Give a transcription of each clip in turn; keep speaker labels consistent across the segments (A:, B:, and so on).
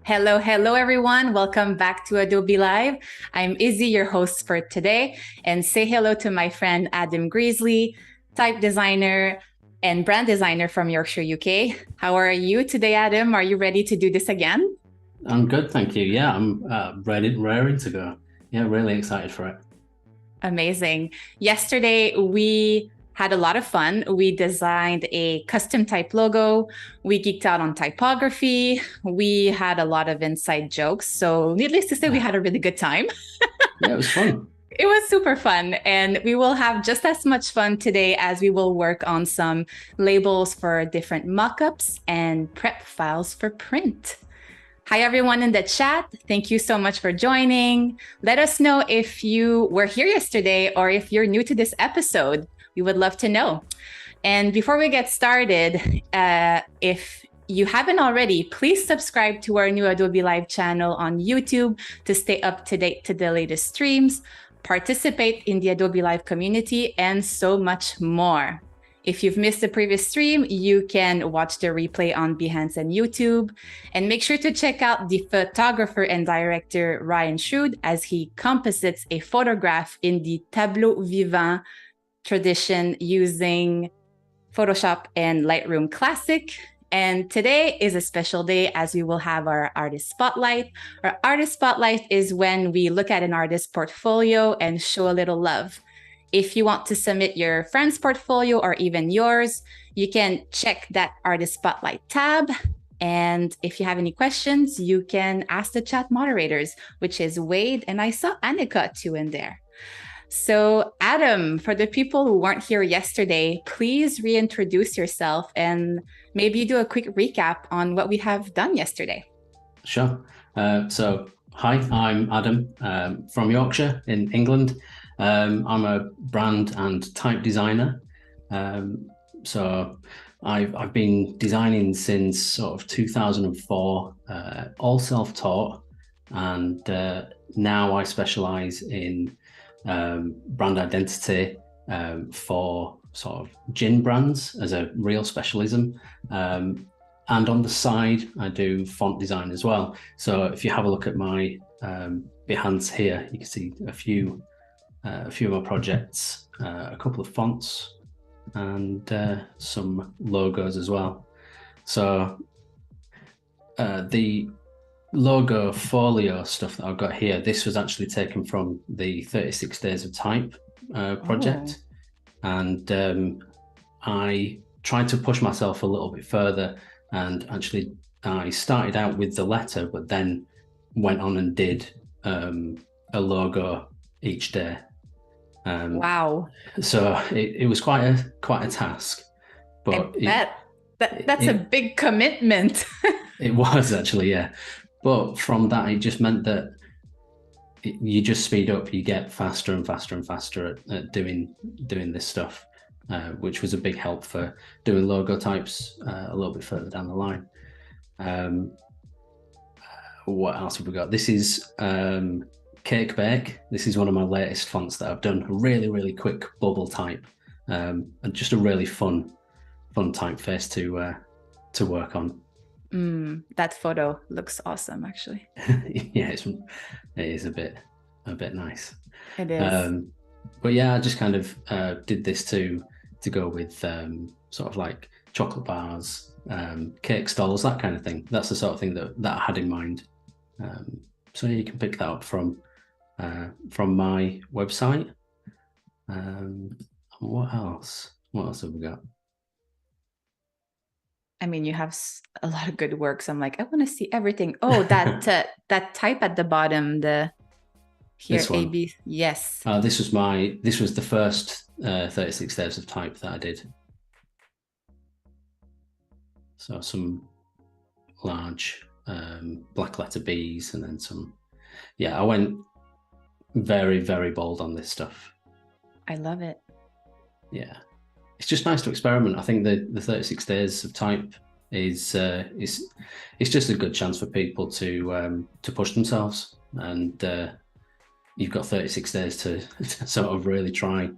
A: Hello, hello, everyone. Welcome back to Adobe Live. I'm Izzy, your host for today, and say hello to my friend Adam Greasley, type designer and brand designer from Yorkshire, UK. How are you today, Adam? Are you ready to do this again?
B: I'm good, thank you. Yeah, I'm raring to go. Yeah, really excited for it.
A: Amazing. Yesterday, we had a lot of fun. We designed a custom type logo. We geeked out on typography. We had a lot of inside jokes. So, needless to say, we had a really good time.
B: Yeah, it was fun.
A: It was super fun. And we will have just as much fun today as we will work on some labels for different mockups and prep files for print. Hi, everyone in the chat. Thank you so much for joining. Let us know if you were here yesterday or if you're new to this episode. We would love to know. And before we get started, if you haven't already, please subscribe to our new Adobe Live channel on YouTube to stay up to date to the latest streams, participate in the Adobe Live community, and so much more. If you've missed the previous stream, you can watch the replay on Behance and YouTube. And make sure to check out the photographer and director Ryan Shrewd as he composites a photograph in the tableau vivant tradition using Photoshop and Lightroom Classic. And today is a special day as we will have our artist spotlight. Our artist spotlight is when we look at an artist's portfolio and show a little love. If you want to submit your friend's portfolio or even yours, you can check that artist spotlight tab. And if you have any questions, you can ask the chat moderators, which is Wade, and I saw Annika too in there. So Adam, for the people who weren't here yesterday, please reintroduce yourself and maybe do a quick recap on what we have done yesterday.
B: Sure. So, hi, I'm Adam from Yorkshire in England. I'm a brand and type designer. So I've been designing since sort of 2004, all self-taught, and now I specialize in brand identity for sort of gin brands as a real specialism. And on the side, I do font design as well. So if you have a look at my Behance here, you can see a few of my projects, a couple of fonts, and some logos as well. So the logo folio stuff that I've got here, this was actually taken from the 36 Days of Type project. And I tried to push myself a little bit further, and actually I started out with the letter, but then went on and did a logo each day.
A: Wow.
B: So it was quite a task. But
A: that's a big commitment.
B: It was actually, yeah. But from that, it just meant that you just speed up. You get faster and faster and faster at doing this stuff, which was a big help for doing logo types a little bit further down the line. What else have we got? This is Cake Bake. This is one of my latest fonts that I've done. A really, really quick bubble type, and just a really fun typeface to work on.
A: That photo looks awesome, actually.
B: Yeah, it is a bit nice.
A: It is.
B: But yeah, I just kind of did this to go with sort of like chocolate bars, cake stalls, that kind of thing. That's the sort of thing that I had in mind. So you can pick that up from my website. What else? What else have we got?
A: I mean, you have a lot of good work. So I'm like, I want to see everything. Oh, that that type at the bottom, the here AB. Yes.
B: This was the first 36 Days of Type that I did. So some large black letter B's, and then some. Yeah, I went very, very bold on this stuff.
A: I love it.
B: Yeah. It's just nice to experiment. I think the 36 Days of Type is it's just a good chance for people to push themselves, and you've got 36 days to sort of really try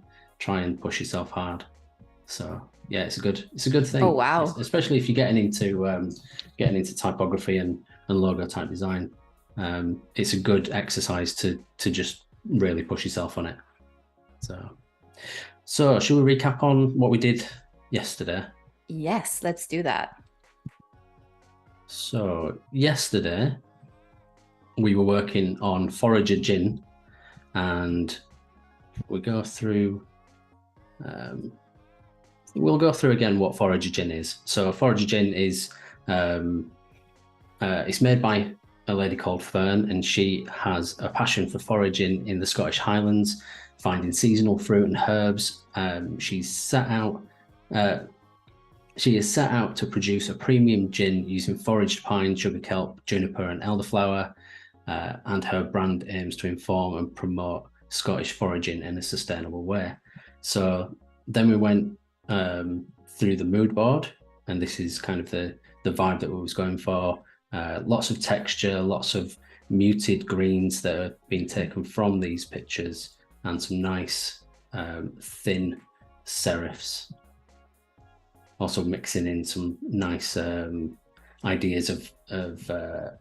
B: and push yourself hard. So yeah, it's a good thing.
A: Oh wow!
B: Especially if you're getting into typography and and logo type design. It's a good exercise to just really push yourself on it. So should we recap on what we did yesterday?
A: Yes, let's do that.
B: So yesterday we were working on Forager gin, and we'll go through again what Forager gin is. So Forager gin is it's made by a lady called Fern, and she has a passion for foraging in the Scottish Highlands, finding seasonal fruit and herbs. She is set out to produce a premium gin using foraged pine, sugar kelp, juniper, and elderflower, and her brand aims to inform and promote Scottish foraging in a sustainable way. So then we went through the mood board, and this is kind of the vibe that we was going for. Lots of texture, lots of muted greens that are being taken from these pictures, and some nice thin serifs. Also mixing in some nice ideas of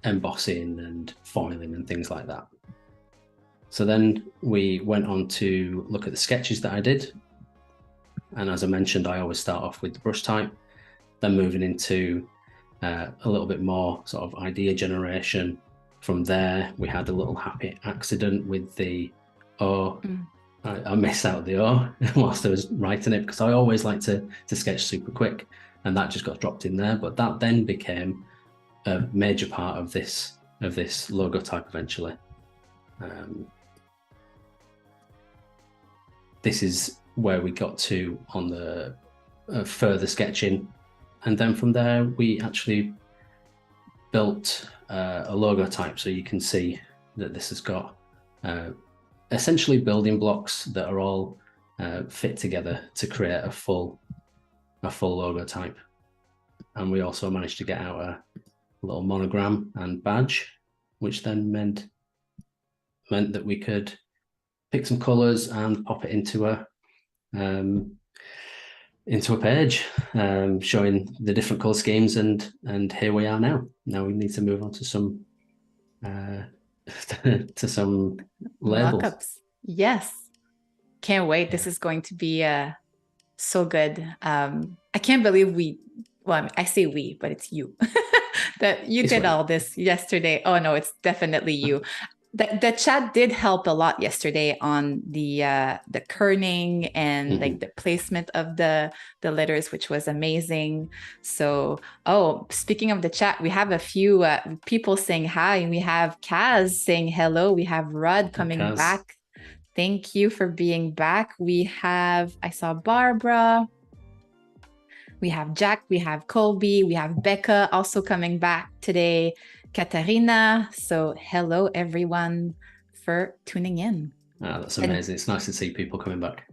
B: embossing and foiling and things like that. So then we went on to look at the sketches that I did. And as I mentioned, I always start off with the brush type, then moving into a little bit more sort of idea generation. From there, we had a little happy accident with the O. I missed out the O whilst I was writing it, because I always like to sketch super quick, and that just got dropped in there. But that then became a major part of this logo type eventually. This is where we got to on the further sketching, and then from there we actually built a logo type. So you can see that this has got essentially building blocks that are all fit together to create a full logo type. And we also managed to get out a little monogram and badge, which then meant that we could pick some colors and pop it into a page showing the different color schemes, and here we are now. Now we need to move on to some to some labels.
A: Mockups. Yes. Can't wait. Yeah. This is going to be so good. I can't believe I say we, but it's you. That you did all this yesterday. Oh no, it's definitely you. The chat did help a lot yesterday on the kerning and like the placement of the letters, which was amazing. So, speaking of the chat, we have a few people saying hi, and we have Kaz saying hello. We have Rudd coming back. Thank you for being back. I saw Barbara. We have Jack, we have Colby, we have Becca also coming back today, Katarina. So hello, everyone, for tuning in.
B: Oh, that's amazing. It's nice to see people coming back.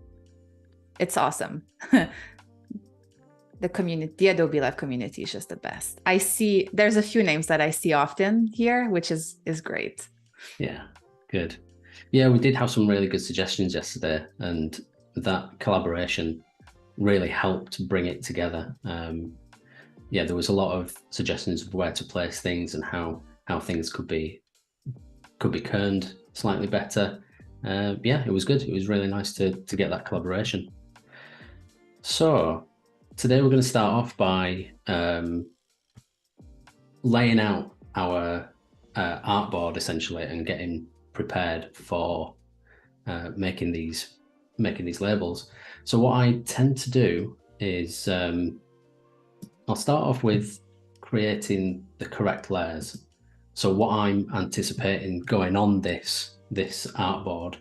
A: It's awesome. The community, the Adobe Live community is just the best. There's a few names that I see often here, which is great. Yeah,
B: good. Yeah, we did have some really good suggestions yesterday, and that collaboration really helped bring it together. There was a lot of suggestions of where to place things and how things could be kerned slightly better. It was good. It was really nice to get that collaboration. So today we're going to start off by laying out our artboard essentially and getting prepared for making these labels. So what I tend to do is I'll start off with creating the correct layers. So what I'm anticipating going on this artboard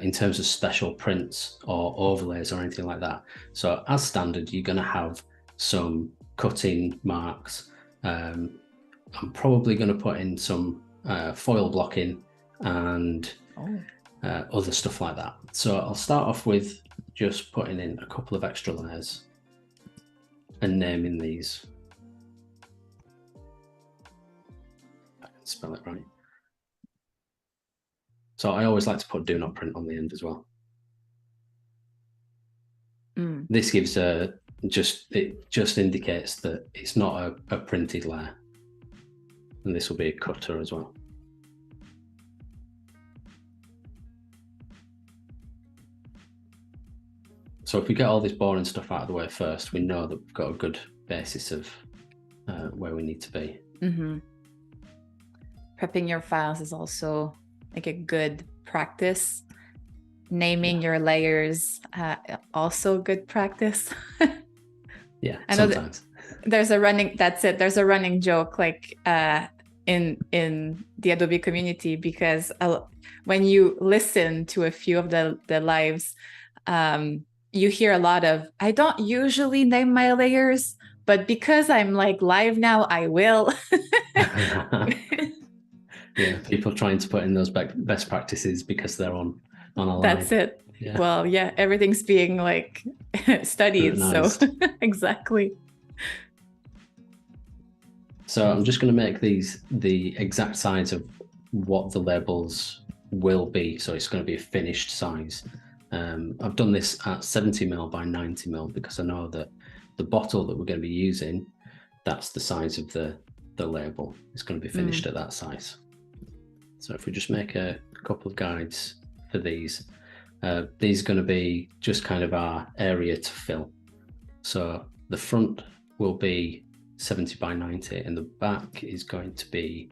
B: in terms of special prints or overlays or anything like that. So as standard, you're going to have some cutting marks. I'm probably going to put in some foil blocking and other stuff like that. So I'll start off with just putting in a couple of extra layers and naming these. I can spell it right. So I always like to put do not print on the end as well. This gives it just indicates that it's not a printed layer. and this will be a cutter as well. So if we get all this boring stuff out of the way first, we know that we've got a good basis of where we need to be.
A: Mm-hmm. Prepping your files is also like a good practice. Naming your layers, also good practice.
B: Yeah,
A: I know
B: sometimes.
A: There's a running joke like in the Adobe community, because when you listen to a few of the lives, you hear a lot of, I don't usually name my layers, but because I'm like live now, I will.
B: Yeah, people trying to put in those best practices because they're on a live.
A: That's it. Yeah. Well, yeah, everything's being like studied, so exactly.
B: So I'm just going to make these the exact size of what the labels will be. So it's going to be a finished size. I've done this at 70mm by 90mm because I know that the bottle that we're going to be using, that's the size of the label. It's going to be finished at that size. So if we just make a couple of guides for these are going to be just kind of our area to fill. So the front will be 70 by 90 and the back is going to be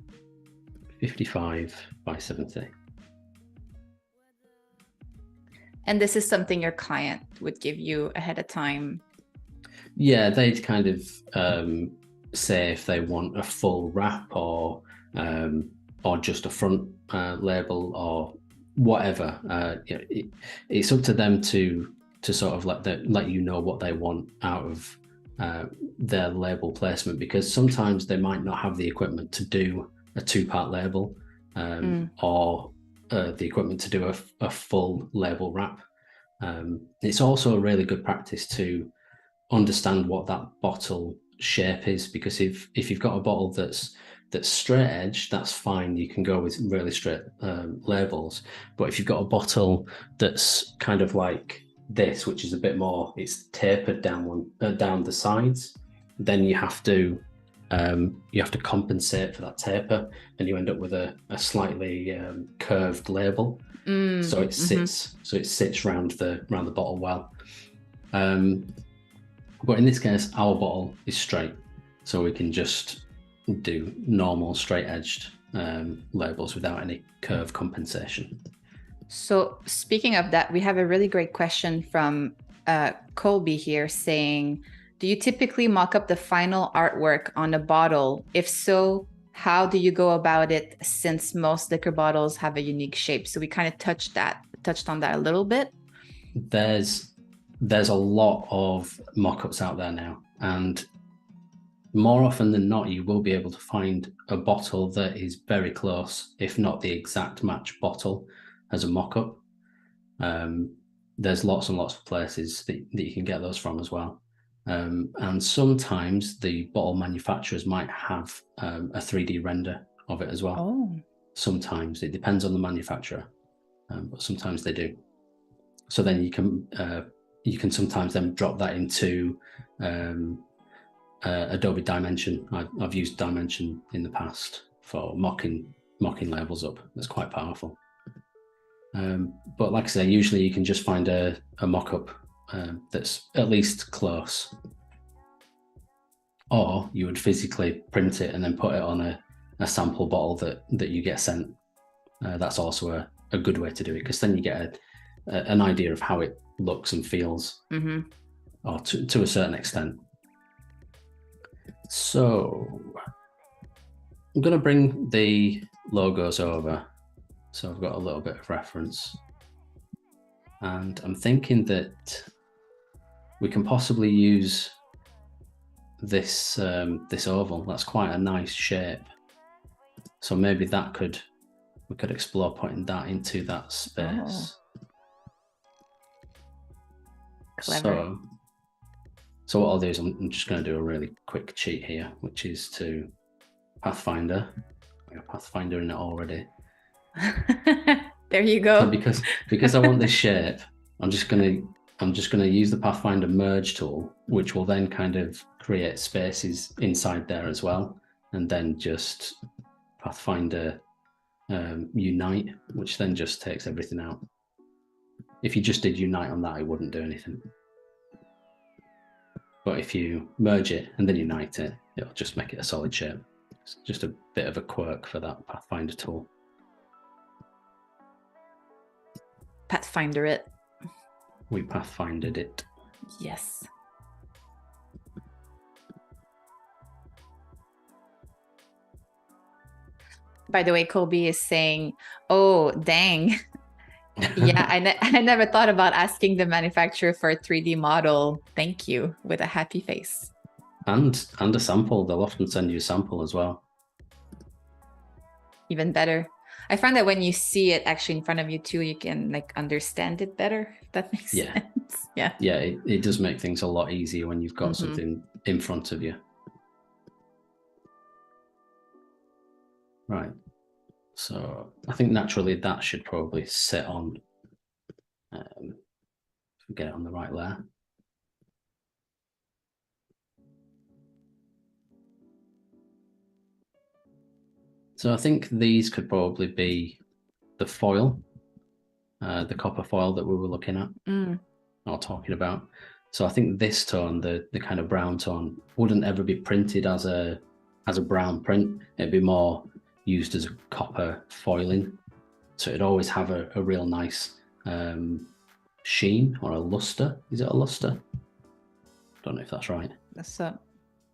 B: 55 by 70.
A: And this is something your client would give you ahead of time?
B: Yeah, they'd kind of say if they want a full wrap or just a front label or whatever. It's up to them to sort of let you know what they want out of their label placement, because sometimes they might not have the equipment to do a 2-part label or the equipment to do a full label wrap. It's also a really good practice to understand what that bottle shape is, because if you've got a bottle that's straight edge, that's fine, you can go with really straight labels. But if you've got a bottle that's kind of like this, which is a bit more, it's tapered down the sides, then you have to compensate for that taper, and you end up with a slightly curved label. So it sits round the bottle well. But in this case, our bottle is straight, so we can just do normal straight-edged labels without any curve compensation.
A: So speaking of that, we have a really great question from Colby here saying, do you typically mock up the final artwork on a bottle? If so, how do you go about it, since most liquor bottles have a unique shape? So we kind of touched on that a little bit.
B: There's a lot of mock-ups out there now, and more often than not, you will be able to find a bottle that is very close, if not the exact match bottle, as a mock-up. There's lots and lots of places that you can get those from as well. And sometimes the bottle manufacturers might have a 3D render of it as well.
A: Oh. Sometimes.
B: It depends on the manufacturer, but sometimes they do. So then you can sometimes then drop that into Adobe Dimension. I've used Dimension in the past for mocking labels up. That's quite powerful. But like I say, usually you can just find a mock-up that's at least close, or you would physically print it and then put it on a sample bottle that you get sent. That's also a good way to do it, because then you get an idea of how it looks and feels, or to a certain extent. So I'm going to bring the logos over, so I've got a little bit of reference, and I'm thinking that we can possibly use this oval. That's quite a nice shape, so maybe we could explore putting that into that space.
A: Clever.
B: So what I'll do is I'm just going to do a really quick cheat here, which is to Pathfinder. I got Pathfinder in it already.
A: There you go.
B: So because I want this shape, I'm just going to use the Pathfinder merge tool, which will then kind of create spaces inside there as well, and then just Pathfinder Unite, which then just takes everything out. If you just did Unite on that, it wouldn't do anything. But if you merge it and then unite it, it'll just make it a solid shape. It's just a bit of a quirk for that Pathfinder tool.
A: Pathfinder it.
B: We Pathfindered it.
A: Yes. By the way, Colby is saying, oh, dang. Yeah, I never thought about asking the manufacturer for a 3D model. Thank you, with a happy face.
B: And a sample. They'll often send you a sample as well.
A: Even better. I find that when you see it actually in front of you too, you can like understand it better, if that makes sense. Yeah.
B: Yeah, it does make things a lot easier when you've got something in front of you. Right. So I think naturally that should probably sit on, get it on the right layer. So I think these could probably be the foil, the copper foil that we were looking at or talking about. So I think this tone, the kind of brown tone, wouldn't ever be printed as a brown print. It'd be more used as a copper foiling. So it'd always have a real nice sheen or a luster. Is it a luster? Don't know if that's right.
A: That's a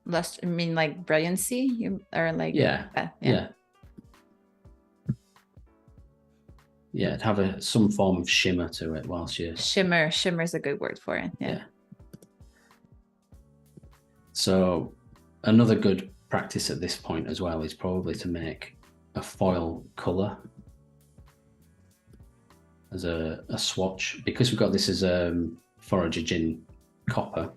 A: luster. I mean, like brilliancy, or like
B: yeah. Yeah, it'd have some form of shimmer to it whilst you...
A: Shimmer is a good word for it. Yeah.
B: So another good practice at this point as well is probably to make a foil color as a swatch. Because we've got this as Forager gin copper,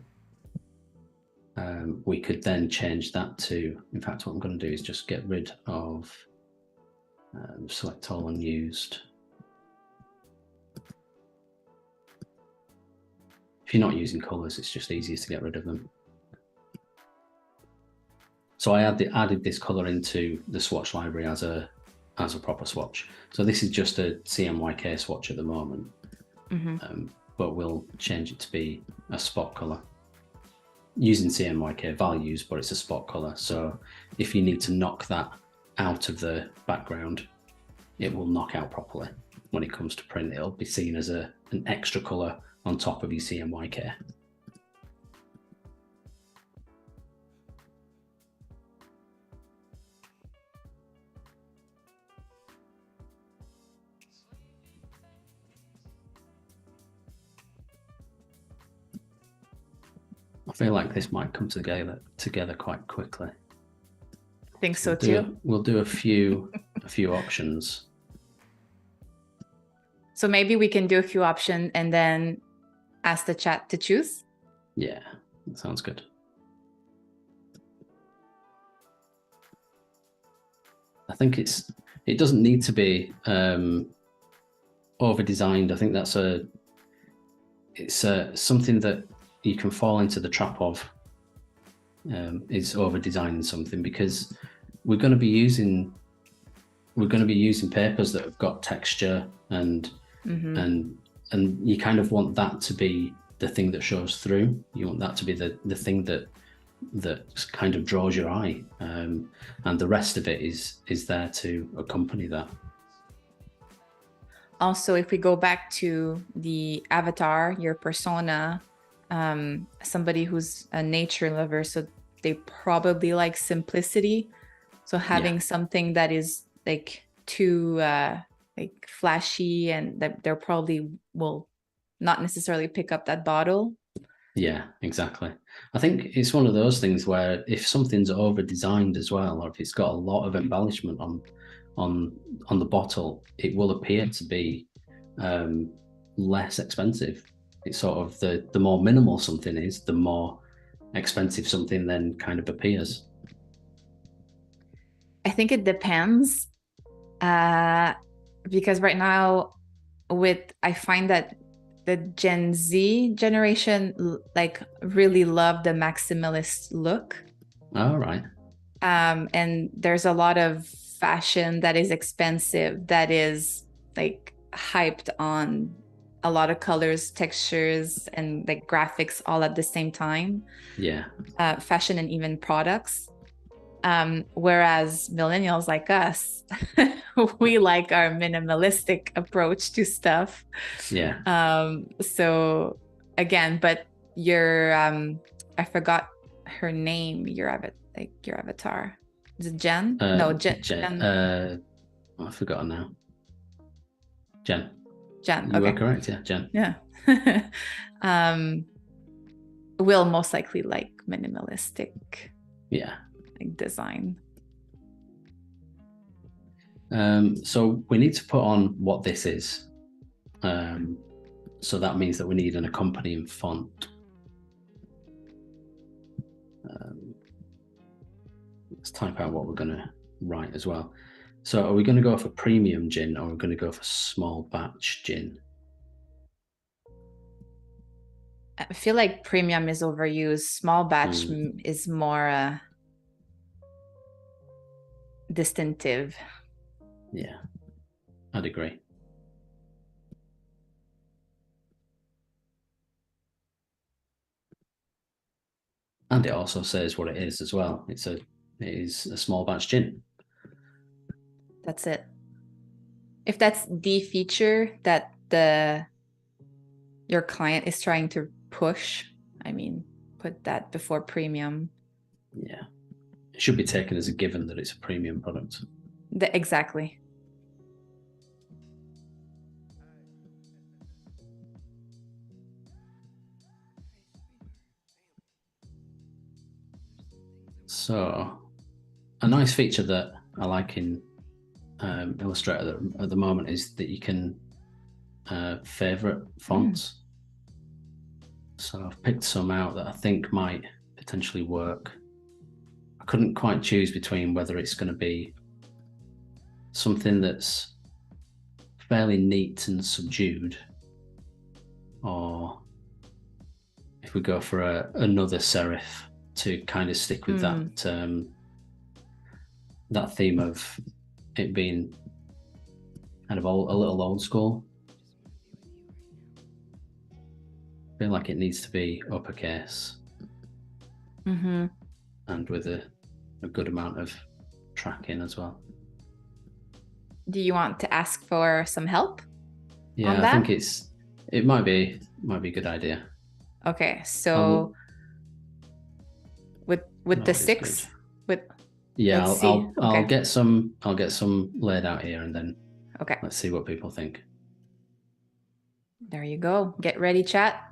B: we could then change that to... In fact, what I'm going to do is just get rid of select all unused. If you're not using colors, it's just easiest to get rid of them. So I added this color into the swatch library as a proper swatch. So this is just a CMYK swatch at the moment, but we'll change it to be a spot color using CMYK values, but it's a spot color. So if you need to knock that out of the background, it will knock out properly. When it comes to print, it'll be seen as an extra color on top of your CMYK. I feel like this might come together quite quickly.
A: I think so too.
B: We'll do a few options.
A: So maybe we can do a few options and then ask the chat to choose.
B: Yeah, that sounds good. I think it doesn't need to be over designed. I think that's something that you can fall into the trap of, is over designing something, because we're going to be using papers that have got texture and you kind of want that to be the thing that shows through. You want that to be the thing that kind of draws your eye, and the rest of it is there to accompany that.
A: Also, if we go back to the avatar, your persona, somebody who's a nature lover, so they probably like simplicity. So having something that is like too like flashy, and that they probably will not necessarily pick up that bottle.
B: Yeah, exactly. I think it's one of those things where if something's over designed as well, or if it's got a lot of embellishment on the bottle, it will appear to be less expensive. It's sort of the more minimal something is, the more expensive something then kind of appears.
A: I think it depends, because right now I find that the Gen Z generation like really love the maximalist look.
B: All right.
A: And there's a lot of fashion, that is expensive, that is like hyped on a lot of colors, textures, and like graphics all at the same time.
B: Yeah.
A: Fashion and even products. Whereas millennials like us, we like our minimalistic approach to stuff.
B: Yeah.
A: So again, but your I forgot her name, your avatar. Is it Jen? No, Jen.
B: I've forgotten now. Jen.
A: Jen.
B: You
A: Okay.
B: were correct, yeah, Jen.
A: Yeah. Will most likely like minimalistic
B: Yeah.
A: like design.
B: So we need to put on what this is. So that means that we need an accompanying font. Let's type out what we're going to write as well. So are we going to go for premium gin, or are we going to go for small batch gin?
A: I feel like premium is overused. Small batch is more distinctive.
B: Yeah, I'd agree. And it also says what it is as well. It is a small batch gin.
A: That's it. If that's the feature that your client is trying to push, I mean, put that before premium.
B: Yeah. It should be taken as a given that it's a premium product.
A: Exactly.
B: So a nice feature that I like in Illustrator at the moment is that you can favorite fonts. So I've picked some out that I think might potentially work. I couldn't quite choose between whether it's going to be something that's fairly neat and subdued, or if we go for another serif to kind of stick with that theme of it being kind of a little old school. I feel like it needs to be uppercase and with a good amount of tracking as well.
A: Do you want to ask for some help?
B: Yeah,
A: on that?
B: I think it might be a good idea.
A: Okay, so with the 6,
B: yeah,
A: let's see.
B: I'll get some laid out here, and then
A: okay,
B: let's see what people think.
A: There you go. Get ready, chat.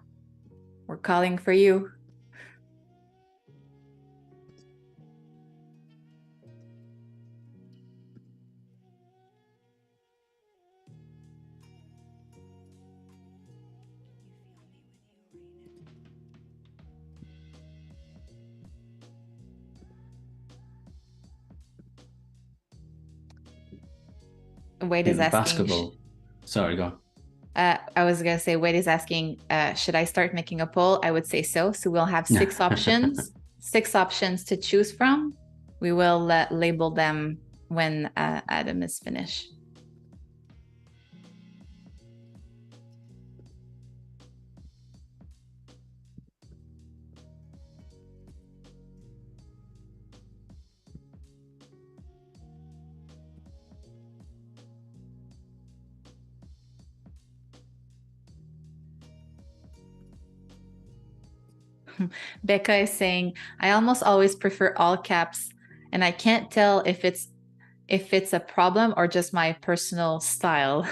A: We're calling for you. Wade is asking.
B: Basketball. Sorry, go on.
A: I was gonna say, Wade is asking, should I start making a poll? I would say so. So we'll have 6 options, 6 options to choose from. We will label them when Adam is finished. Becca is saying, I almost always prefer all caps, and I can't tell if it's a problem or just my personal style.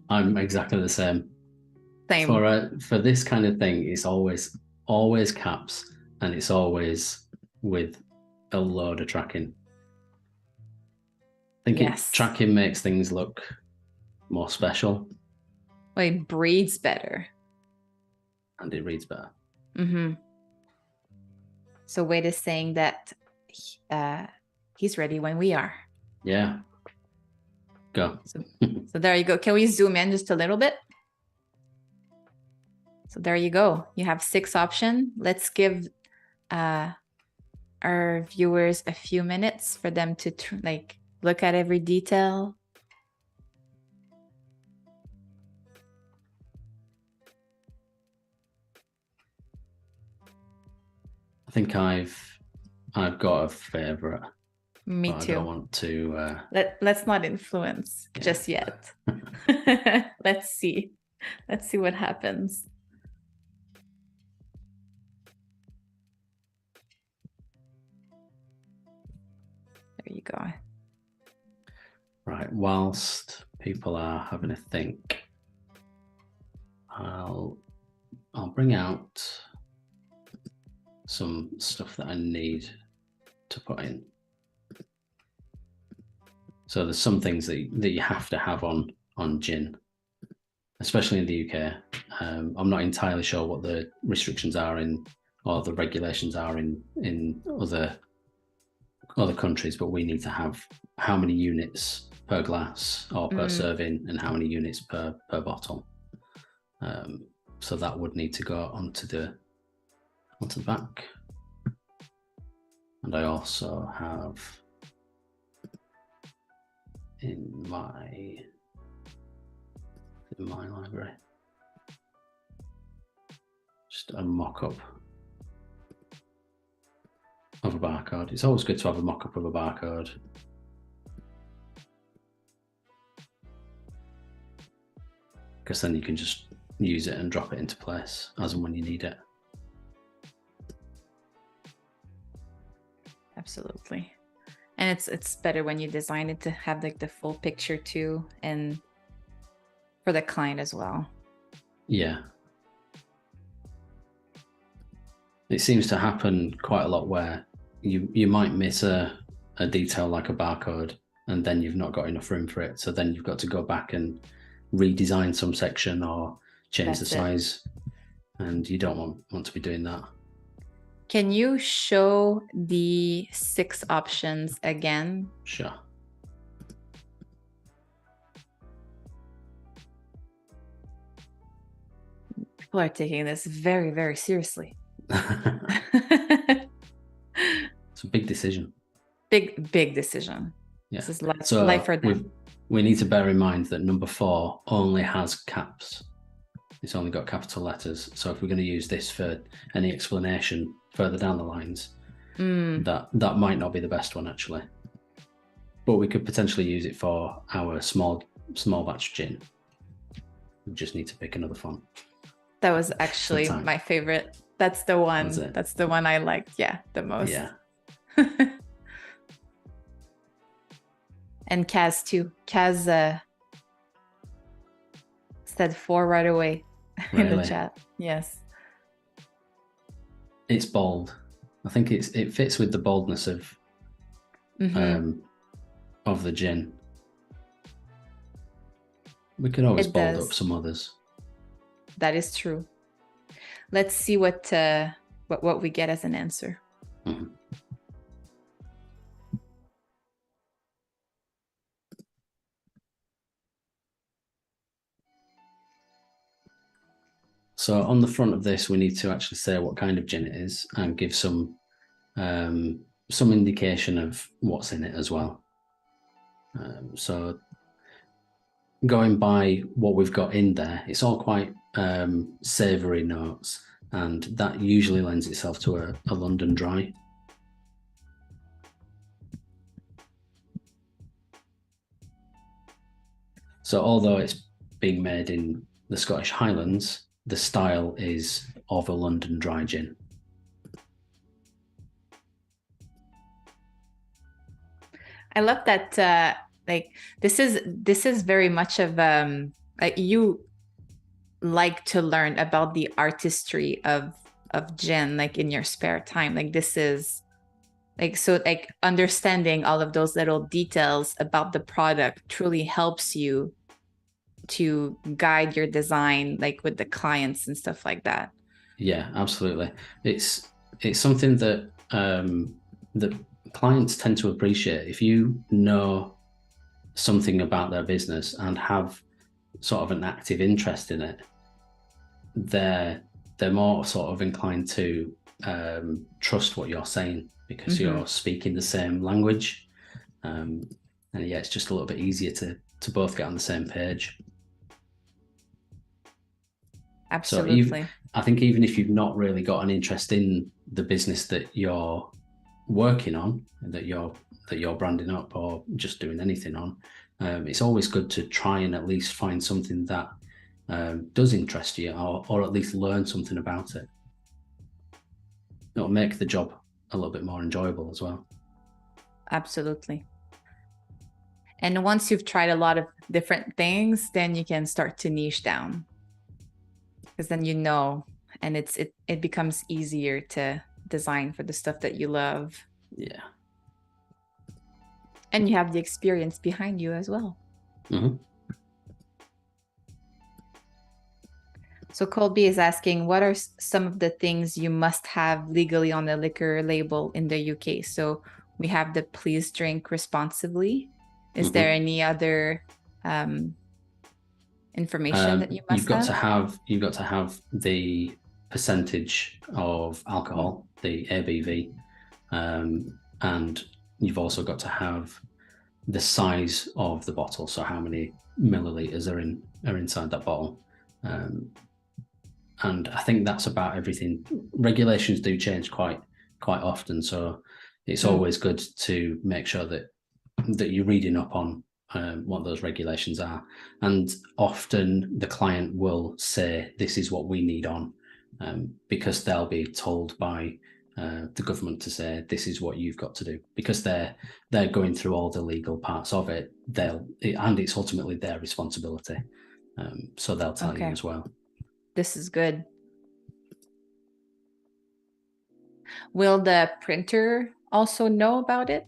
B: I'm exactly the same.
A: Same.
B: For this kind of thing, it's always caps, and it's always with a load of tracking. I think tracking makes things look more special.
A: Well, it breathes better.
B: And it reads better.
A: So Wade is saying that he's ready when we are.
B: Yeah. Go.
A: So there you go. Can we zoom in just a little bit? So there you go. You have 6 options. Let's give our viewers a few minutes for them to look at every detail.
B: I think I've got a favorite.
A: Me
B: but
A: too.
B: I don't want to.
A: Let's not influence just yet. Let's see. Let's see what happens. There you go.
B: Right. Whilst people are having a think, I'll bring out some stuff that I need to put in. So there's some things that you have to have on gin, especially in the UK. I'm not entirely sure what the restrictions are or the regulations are in other countries, but we need to have how many units per glass or per serving and how many units per bottle. So that would need to go onto the back. And I also have in my library just a mock-up of a barcode. It's always good to have a mock-up of a barcode. Because then you can just use it and drop it into place as and when you need it.
A: Absolutely. And it's better when you design it to have like the full picture too, and for the client as well.
B: Yeah. It seems to happen quite a lot where you might miss a detail like a barcode and then you've not got enough room for it. So then you've got to go back and redesign some section or change the size. And you don't want to be doing that.
A: Can you show the 6 options again?
B: Sure.
A: People are taking this very, very seriously.
B: It's a big decision.
A: Big decision.
B: Yeah.
A: This is life or death.
B: We need to bear in mind that number 4 only has caps. It's only got capital letters. So if we're going to use this for any explanation further down the lines, that might not be the best one actually. But we could potentially use it for our small batch gin. We just need to pick another font. That
A: was actually my favorite. That's the one. That's the one I liked, the most.
B: Yeah.
A: And Kaz too. Kaz said 4 right away in the chat. Yes.
B: It's bold. I think it fits with the boldness of the gin. We could always bold up some others.
A: That is true. Let's see what we get as an answer.
B: So on the front of this, we need to actually say what kind of gin it is and give some indication of what's in it as well. So going by what we've got in there, it's all quite savoury notes, and that usually lends itself to a London dry. So although it's being made in the Scottish Highlands, the style is of a London dry gin.
A: I love that. Like this is very much of you like to learn about the artistry of gin, like in your spare time. Like this is like, so like understanding all of those little details about the product truly helps you to guide your design, like with the clients and stuff like that.
B: Yeah, absolutely. It's something that that clients tend to appreciate. If you know something about their business and have sort of an active interest in it, they're more sort of inclined to trust what you're saying because you're speaking the same language. And yeah, it's just a little bit easier to both get on the same page.
A: Absolutely.
B: So I think even if you've not really got an interest in the business that you're working on, that you're branding up or just doing anything on, it's always good to try and at least find something that does interest you, or at least learn something about it. It'll make the job a little bit more enjoyable as well.
A: Absolutely. And once you've tried a lot of different things, then you can start to niche down, because then you know, and it becomes easier to design for the stuff that you love.
B: Yeah.
A: And you have the experience behind you as well.
B: Mm-hmm.
A: So Colby is asking, what are some of the things you must have legally on the liquor label in the UK? So we have the please drink responsibly. Is there any other information that you must
B: You've got to have the percentage of alcohol, the ABV, and you've also got to have the size of the bottle. So how many milliliters are inside that bottle. And I think that's about everything. Regulations do change quite often, so it's always good to make sure that you're reading up on what those regulations are. And often the client will say, this is what we need on, because they'll be told by the government to say, this is what you've got to do, because they're going through all the legal parts of it. And it's ultimately their responsibility. So they'll tell you as well.
A: This is good. Will the printer also know about it?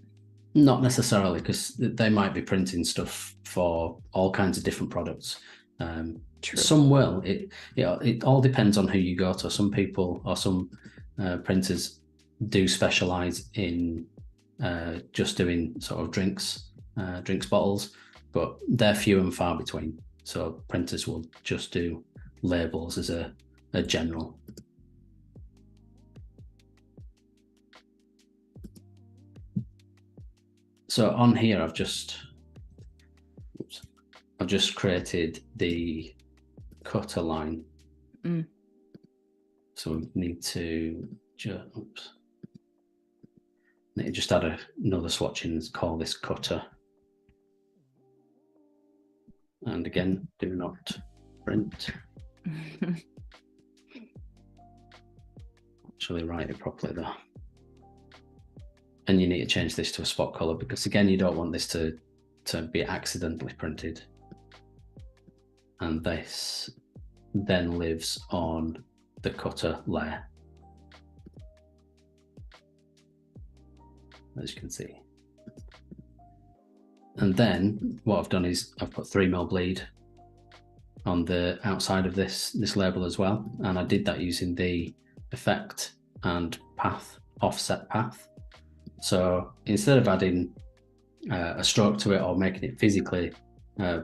B: Not necessarily, because they might be printing stuff for all kinds of different products. True. Some will. It all depends on who you go to. Some people or some printers do specialize in just doing sort of drinks bottles, but they're few and far between. So printers will just do labels as a general. So on here, I've just created the cutter line. So we need to just add another swatch in and call this cutter. And again, do not print. Actually write it properly though. And you need to change this to a spot color, because again, you don't want this to be accidentally printed. And this then lives on the cutter layer, as you can see. And then what I've done is I've put 3mm bleed on the outside of this label as well. And I did that using the effect and path, offset path. So instead of adding a stroke to it or making it physically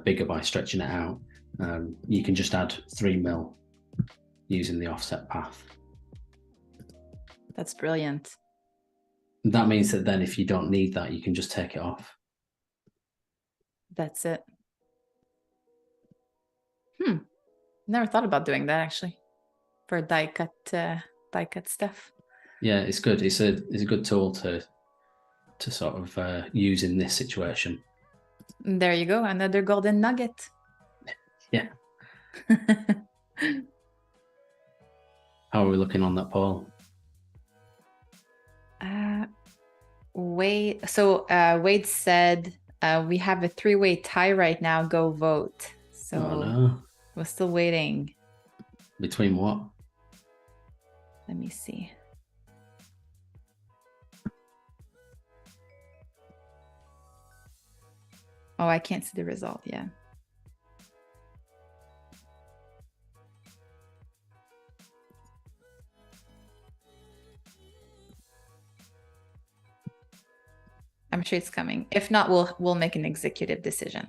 B: bigger by stretching it out, you can just add 3mm using the offset path.
A: That's brilliant.
B: That means that then if you don't need that, you can just take it off.
A: That's it. Never thought about doing that actually for die cut stuff.
B: Yeah, it's good. It's a good tool to sort of use in this situation.
A: There you go, another golden nugget.
B: Yeah. How are we looking on that poll?
A: Wade said we have a 3-way tie right now. Go vote. So
B: no.
A: We're still waiting.
B: Between what?
A: Let me see. Oh, I can't see the result. Yeah. I'm sure it's coming. If not, we'll make an executive decision.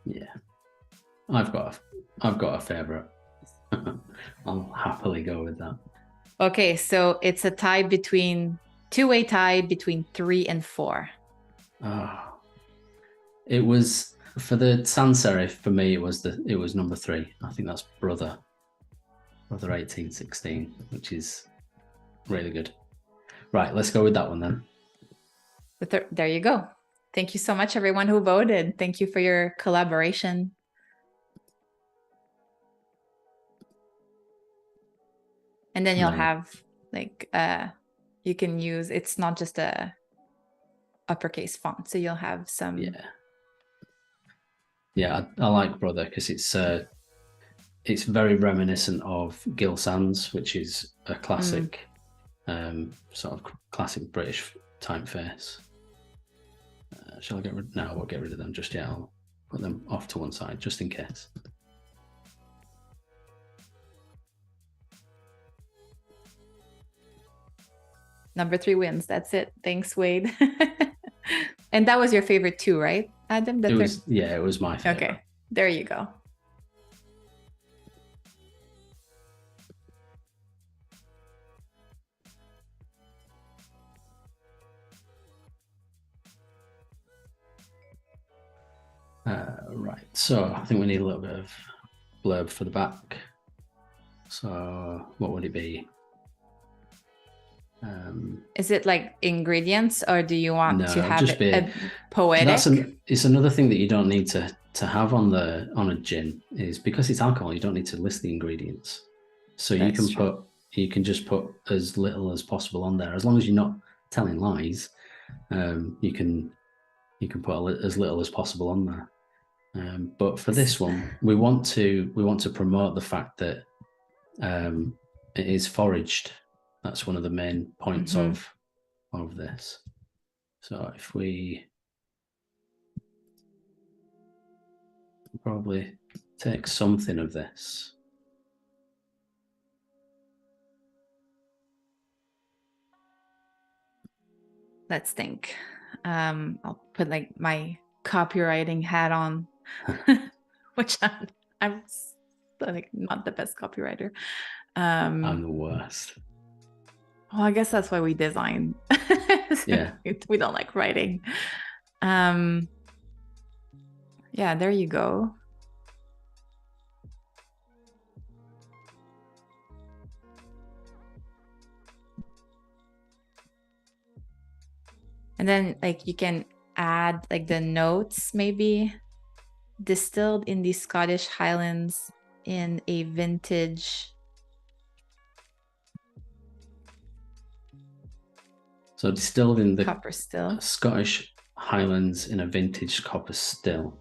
B: Yeah. I've got a favorite. I'll happily go with that.
A: Okay, so it's a tie between 2-way tie between 3 and 4.
B: Oh. It was for the sans serif. For me, it was number 3. I think that's Brother 1816, which is really good. Right, let's go with that one then.
A: There you go. Thank you so much, everyone who voted. Thank you for your collaboration. And then you'll have like you can use, it's not just a uppercase font, so you'll have some.
B: Yeah, I like Brother because it's very reminiscent of Gill Sans, which is a classic sort of classic British typeface. Shall I get rid? No, I won't get rid of them just yet. I'll put them off to one side just in case.
A: Number 3 wins. That's it. Thanks, Wade. And that was your favorite too, right, Adam?
B: It was my favorite.
A: Okay, there you go.
B: Right, so I think we need a little bit of blurb for the back. So what would it be?
A: Is it like ingredients, or do you want to have it a poetic?
B: It's another thing that you don't need to have on a gin, is because it's alcohol. You don't need to list the ingredients, so you can just put as little as possible on there, as long as you're not telling lies. You can put as little as possible on there. But for this one, we want to promote the fact that it is foraged. That's one of the main points of this. So if we probably take something of this.
A: Let's think. I'll put like my copywriting hat on, which I'm like not the best copywriter.
B: I'm the worst.
A: Well, I guess that's why we design.
B: Yeah.
A: We don't like writing. Yeah, there you go. And then like you can add like the notes, maybe distilled in the Scottish Highlands in a vintage.
B: So distilled in the
A: copper still.
B: Scottish Highlands in a vintage copper still.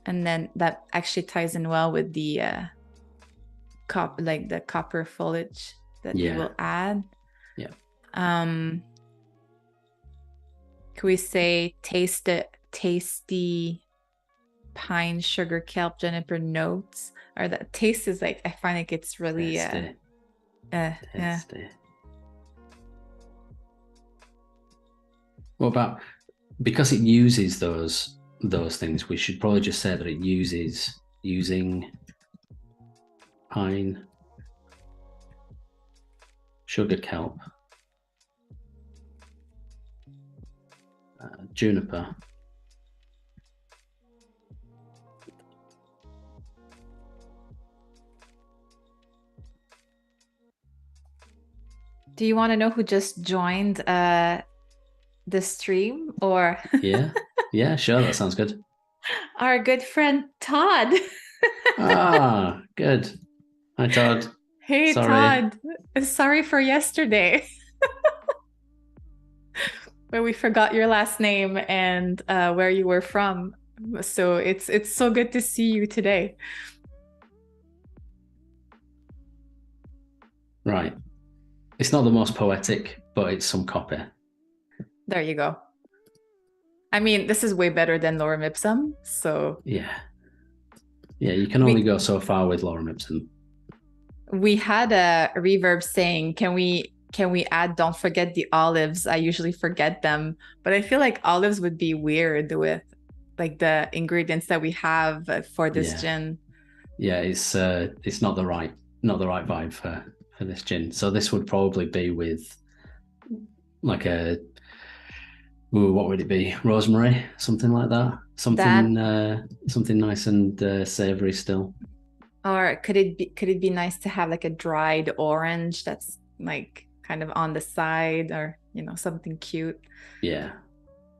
A: And then that actually ties in well with the the copper foliage that you will add.
B: Yeah.
A: Can we say tasty pine, sugar, kelp, juniper notes? Or that taste is like, I find like it's really tasty.
B: What about, because it uses those things, we should probably just say that it using pine, sugar, kelp, juniper,
A: Do you want to know who just joined the stream, or?
B: Yeah, sure, that sounds good.
A: Our good friend Todd.
B: Good. Hi, Todd.
A: Hey, Todd. Sorry for yesterday. But we forgot your last name and where you were from. So it's so good to see you today.
B: Right. It's not the most poetic, but it's some copy.
A: There you go. I mean, this is way better than Lorem Ipsum, so...
B: Yeah, you can only go so far with Lorem Ipsum.
A: We had a reverb saying, can we add, don't forget the olives? I usually forget them, but I feel like olives would be weird with like the ingredients that we have for this gin.
B: Yeah, it's not the right vibe for this gin. So this would probably be with like a Ooh, what would it be? Rosemary, something like that.
A: That,
B: Something nice and savory still.
A: or could it be nice to have like a dried orange that's like kind of on the side, or something cute.
B: Yeah,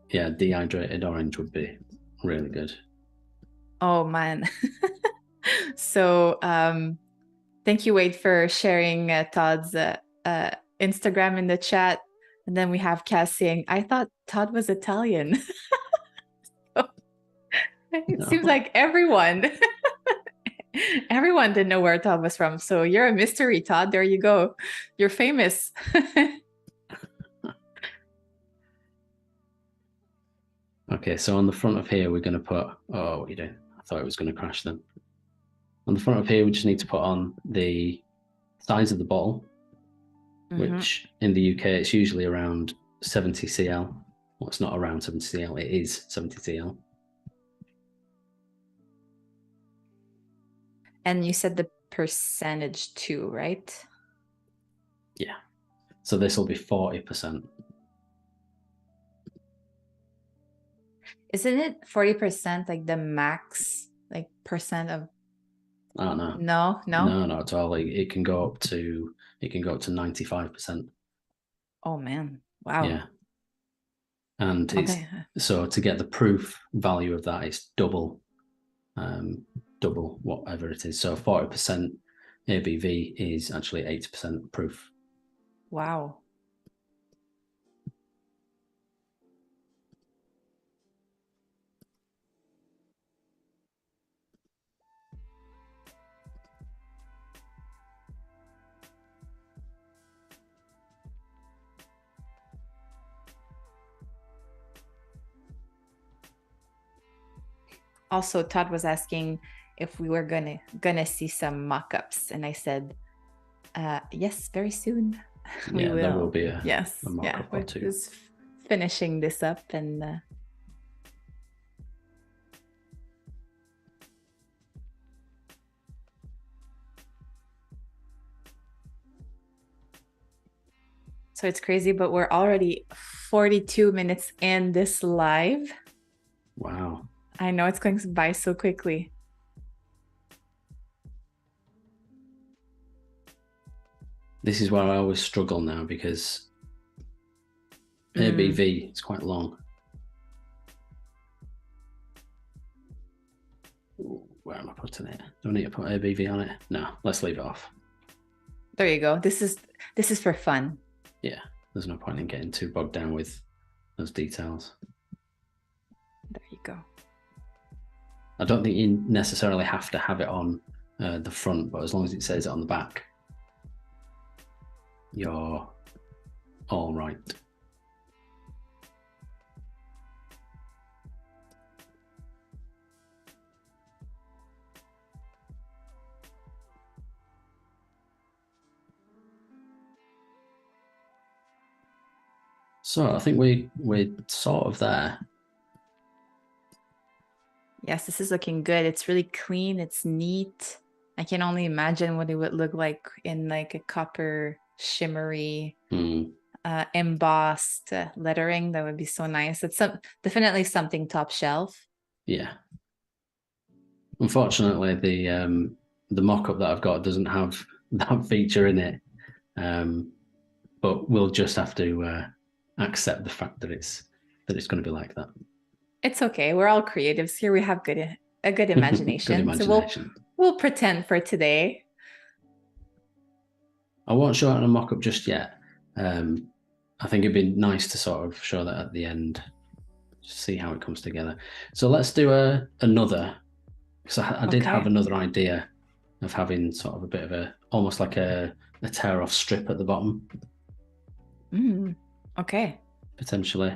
B: yeah. Dehydrated orange would be really good.
A: Oh man. So thank you, Wade, for sharing Todd's Instagram in the chat. And then we have Cass saying, I thought Todd was Italian. It seems
B: No.
A: like everyone didn't know where Todd was from. So you're a mystery, Todd. There you go. You're famous.
B: Okay, so on the front of here, we're going to put. Oh, what are you doing? I thought it was going to crash then. On the front of here, we just need to put on the size of the bottle, which in the UK it's usually around 70 cl. Well, it's not around 70 cl, it is 70 cl.
A: And you said the percentage too, right?
B: Yeah. So this will be 40%.
A: Isn't it 40% like the max, like percent of?
B: I don't know.
A: No, no.
B: No, not at all. It can go up to 95%.
A: Oh man. Wow.
B: Yeah. And it's
A: Okay.
B: so to get the proof value of that, it's double whatever it is. So 40% ABV is actually 80% proof.
A: Wow. Also, Todd was asking if we were gonna see some mock-ups, and I said, yes, very soon. We
B: Yeah,
A: will.
B: there will be
A: yes,
B: a mock-up or
A: we're
B: two.
A: just finishing this up, and so it's crazy, but we're already 42 minutes in this live.
B: Wow.
A: I know it's going by so quickly.
B: This is where I always struggle now because ABV is quite long. Ooh, where am I putting it? Do I need to put ABV on it? No, let's leave it off.
A: There you go. This is for fun.
B: Yeah, there's no point in getting too bogged down with those details.
A: There you go.
B: I don't think you necessarily have to have it on the front, but as long as it says it on the back, you're all right. So I think we're sort of there.
A: Yes, this is looking good. It's really clean. It's neat. I can only imagine what it would look like in like a copper shimmery embossed lettering. That would be so nice. It's definitely something top shelf.
B: Yeah. Unfortunately, the mock-up that I've got doesn't have that feature in it, but we'll just have to accept the fact that it's going to be like that.
A: It's okay. We're all creatives here. We have a good imagination.
B: Good imagination.
A: So we'll pretend for today.
B: I won't show it on a mock-up just yet. I think it'd be nice to sort of show that at the end, see how it comes together. So let's do another, because I did have another idea of having sort of a bit of almost like a tear off strip at the bottom.
A: Okay.
B: Potentially,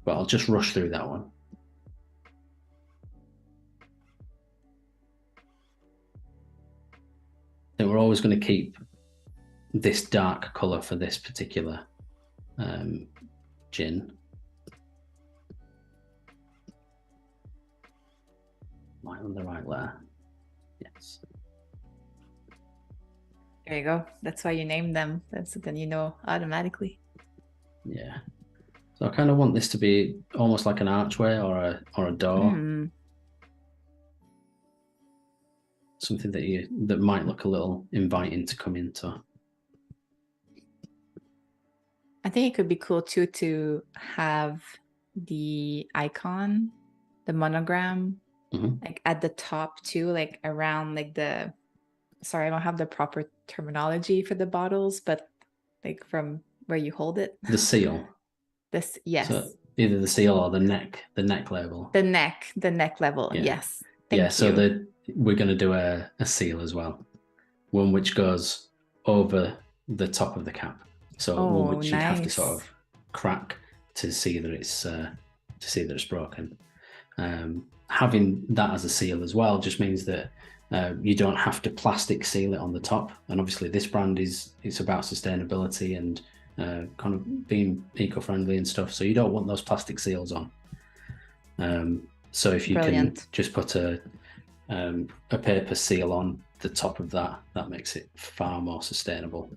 B: but I'll just rush through that one. I think we're always going to keep this dark color for this particular gin. Am I on the right layer? Yes.
A: There you go. That's why you named them. Then you know automatically.
B: Yeah. So I kind of want this to be almost like an archway or a door. Something that might look a little inviting to come into.
A: I think it could be cool too to have the icon, the monogram, like at the top too, like around like the, sorry, I don't have the proper terminology for the bottles, but like from where you hold it.
B: The seal.
A: This, yes.
B: So either the seal or the neck label.
A: The neck level.
B: Yeah.
A: Yes.
B: Thank
A: you.
B: So we're going to do a seal as well. One which goes over the top of the cap. So one which you'd have to sort of crack to see that it's broken. Having that as a seal as well just means that you don't have to plastic seal it on the top. And obviously this brand it's about sustainability and kind of being eco-friendly and stuff. So you don't want those plastic seals on. So if you can just put a paper seal on the top of that makes it far more sustainable.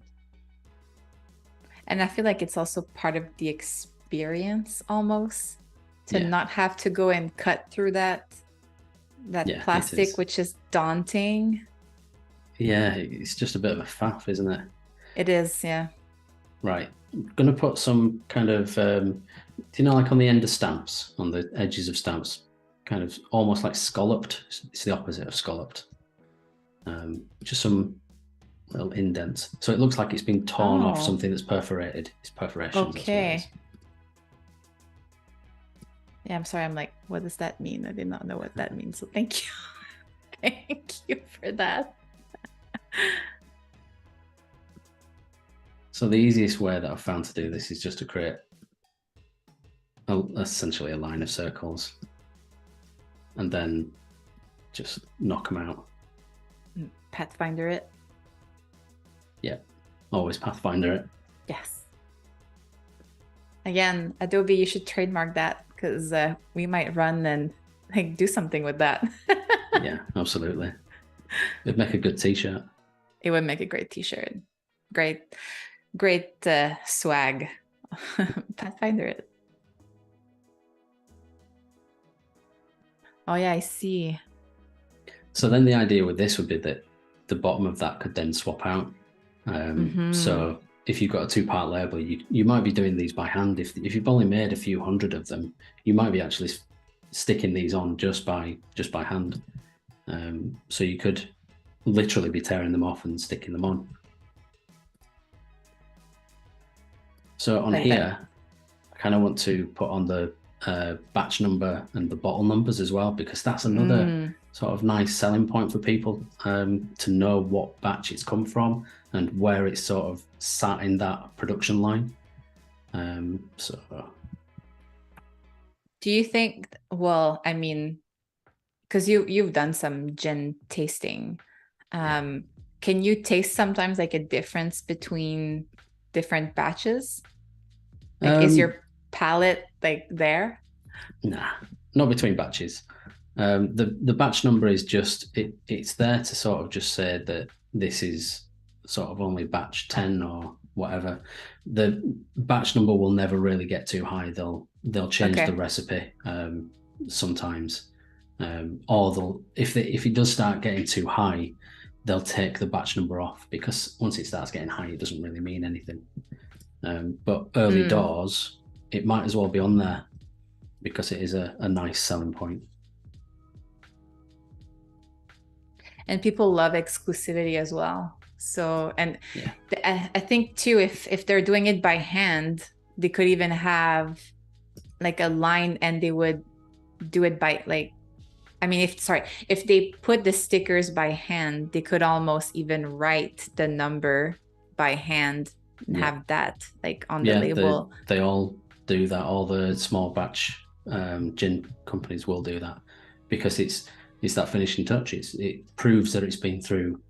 A: And I feel like it's also part of the experience almost to not have to go and cut through that plastic, which is daunting.
B: Yeah, it's just a bit of a faff, isn't it?
A: It is, yeah.
B: Right. I'm going to put some kind of, do you know, like on the end of stamps, on the edges of stamps, kind of almost like scalloped. It's the opposite of scalloped. Just some little indents. So it looks like it's been torn off something that's perforated. It's perforations.
A: Okay. Yeah, I'm sorry. I'm like, what does that mean? I did not know what that means. So thank you. Thank you for that.
B: So the easiest way that I've found to do this is just to create essentially a line of circles and then just knock them out.
A: Pathfinder it.
B: Yeah, always Pathfinder it.
A: Yes. Again, Adobe, you should trademark that because we might run and like do something with that.
B: Yeah, absolutely. It'd make a good t-shirt.
A: It would make a great t-shirt. Great swag. Pathfinder it. Oh yeah, I see.
B: So then the idea with this would be that the bottom of that could then swap out. So if you've got a two-part label, you might be doing these by hand. If you've only made a few hundred of them, you might be actually sticking these on just by hand. So you could literally be tearing them off and sticking them on. So on here, I kind of want to put on the batch number and the bottle numbers as well, because that's another sort of nice selling point for people to know what batch it's come from and where it's sort of sat in that production line. So
A: do you think, well, I mean, because you've done some gin tasting, can you taste sometimes like a difference between different batches? Like, is your palette like there?
B: Nah, not between batches. The batch number is just it's there to sort of just say that this is sort of only batch 10 or whatever. The batch number will never really get too high. They'll change the recipe sometimes, or if it does start getting too high, they'll take the batch number off, because once it starts getting high, it doesn't really mean anything. But early doors, it might as well be on there because it is a nice selling point.
A: And people love exclusivity as well. So, and I think too, if they're doing it by hand, they could even have like a line and they would do it by like, I mean, if they put the stickers by hand, they could almost even write the number by hand and have that like on the label.
B: They all do that. All the small batch gin companies will do that because it's that finishing touch. It proves that it's been through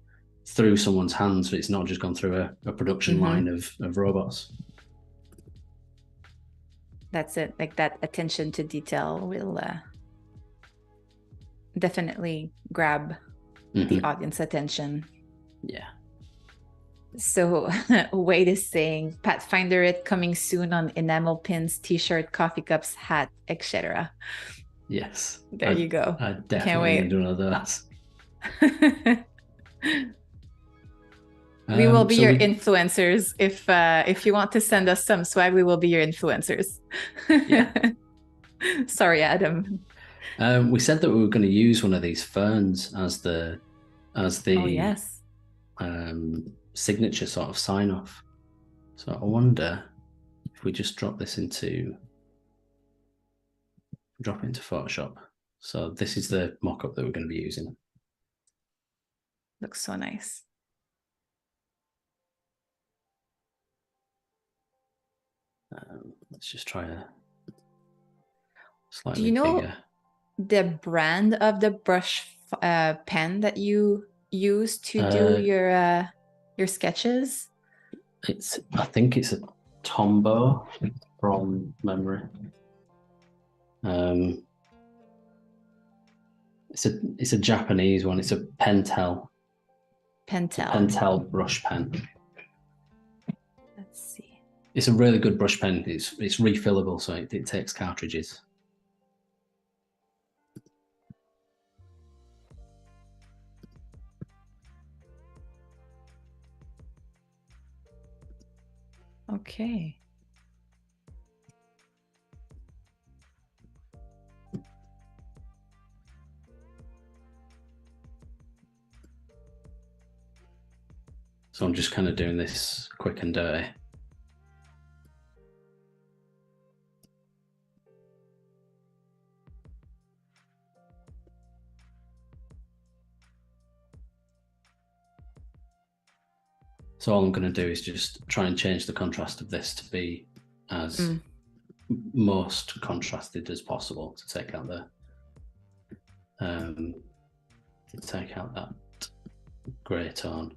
B: someone's hands, so it's not just gone through a production line of robots.
A: That's it. Like that attention to detail will definitely grab the audience attention.
B: Yeah.
A: So Wade is saying Pathfinder it coming soon on enamel pins, t-shirt, coffee cups, hat, etc.
B: Yes,
A: There you go.
B: I
A: Can't
B: definitely gonna
A: wait.
B: do one of those.
A: We will be
B: So
A: your influencers. If you want to send us some swag, we will be your influencers.
B: yeah.
A: Sorry, Adam.
B: We said that we were going to use one of these ferns as the
A: Oh yes.
B: signature sort of sign off. So I wonder if we just drop into Photoshop. So this is the mock-up that we're going to be using.
A: Looks so nice.
B: Let's just try a slightly
A: Do you know
B: bigger.
A: the brand of the brush pen that you use to do your sketches?
B: I think it's a Tombow from memory. It's a Japanese one. It's a Pentel.
A: Pentel.
B: Pentel brush pen.
A: Let's see.
B: It's a really good brush pen. It's refillable, so it takes cartridges.
A: Okay.
B: So I'm just kind of doing this quick and dirty. So all I'm going to do is just try and change the contrast of this to be as most contrasted as possible to take out that grey tone.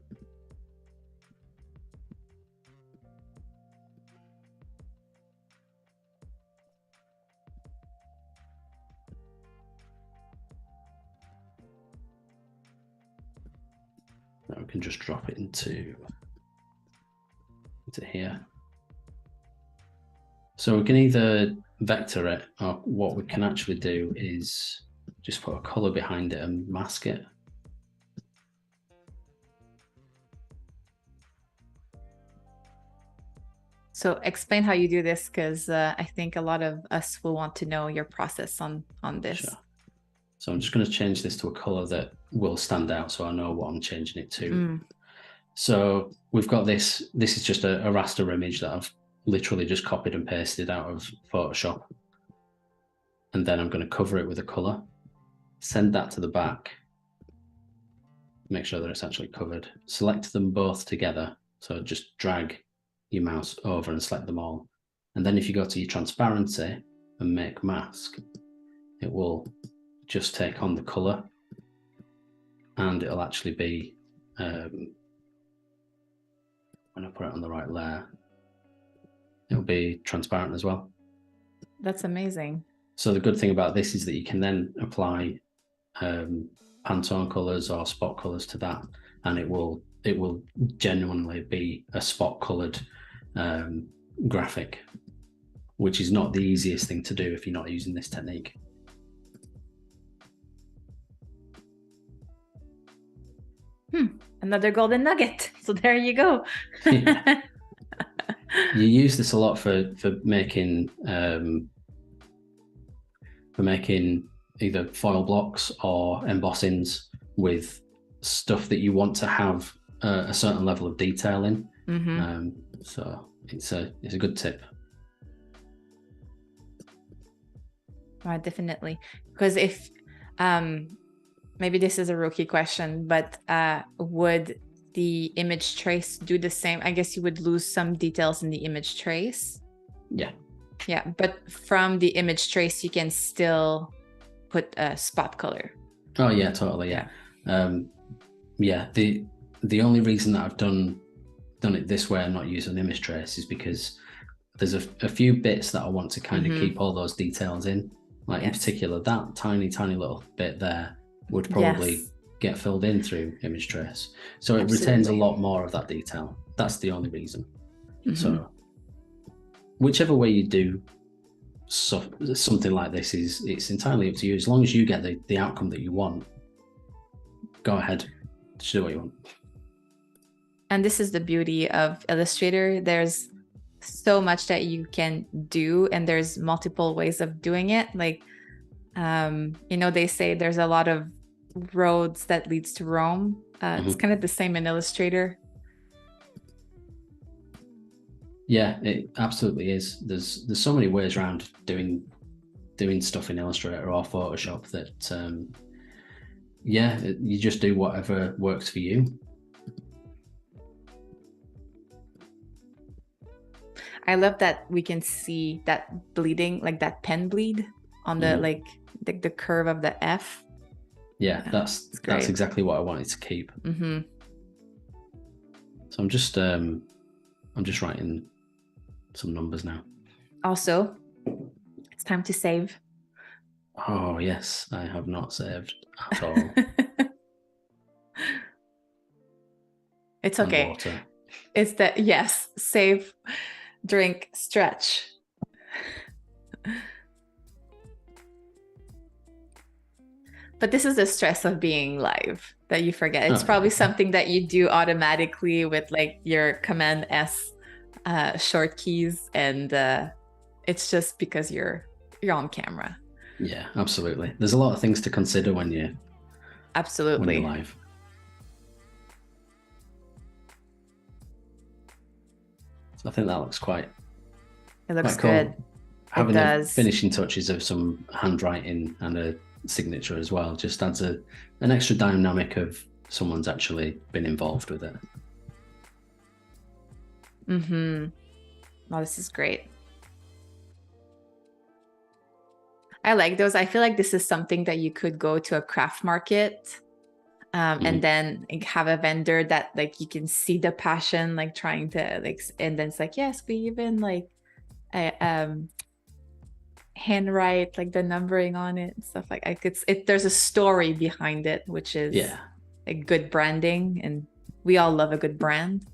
B: Now we can just drop it into here. So we can either vector it, or what we can actually do is just put a color behind it and mask it.
A: So explain how you do this, because I think a lot of us will want to know your process on this.
B: Sure. So I'm just going to change this to a color that will stand out so I know what I'm changing it to. So we've got this. This is just a raster image that I've literally just copied and pasted out of Photoshop. And then I'm going to cover it with a color, send that to the back, make sure that it's actually covered, select them both together. So just drag your mouse over and select them all. And then if you go to your transparency and make mask, it will just take on the color and it'll actually be, when I put it on the right layer, it'll be transparent as well.
A: That's amazing.
B: So the good thing about this is that you can then apply Pantone colors or spot colors to that, and it will genuinely be a spot colored graphic, which is not the easiest thing to do if you're not using this technique.
A: Another golden nugget. So there you go.
B: Yeah. You use this a lot for making either foil blocks or embossings with stuff that you want to have a certain level of detail in. So it's a good tip.
A: Definitely, because if maybe this is a rookie question, but would the image trace do the same? I guess you would lose some details in the image trace. Yeah, but from the image trace you can still put a spot color.
B: Oh yeah, totally. Yeah. The only reason that I've done it this way and not use an image trace is because there's a few bits that I want to kind of keep all those details in. Like in particular, that tiny little bit there would probably get filled in through image trace. So it retains a lot more of that detail. That's the only reason. So whichever way you do something like this it's entirely up to you. As long as you get the outcome that you want, go ahead, just do what you want.
A: And this is the beauty of Illustrator. There's so much that you can do, and there's multiple ways of doing it. Like, they say there's a lot of roads that leads to Rome. It's kind of the same in Illustrator.
B: Yeah, it absolutely is. There's so many ways around doing stuff in Illustrator or Photoshop that you just do whatever works for you.
A: I love that we can see that bleeding, like that pen bleed on the like the curve of the F.
B: Yeah, that's exactly what I wanted to keep. So I'm just writing some numbers now. Also,
A: it's time to save.
B: Oh yes, I have not saved at all.
A: It's okay.
B: Water.
A: It's that, yes, save, drink, stretch. But this is the stress of being live that you forget. It's probably something that you do automatically with like your Command S short keys, and it's just because you're on camera.
B: Yeah, absolutely. There's a lot of things to consider when you're live. So I think that looks quite.
A: It looks good.
B: Cool. Having the finishing touches of some handwriting and a signature as well just adds an extra dynamic of someone's actually been involved with it.
A: Oh, this is great. I like those. I feel like this is something that you could go to a craft market and then have a vendor that like you can see the passion, like trying to like, and then it's like, yes, we even like handwrite like the numbering on it and stuff like there's a story behind it, which is a good branding, and we all love a good brand.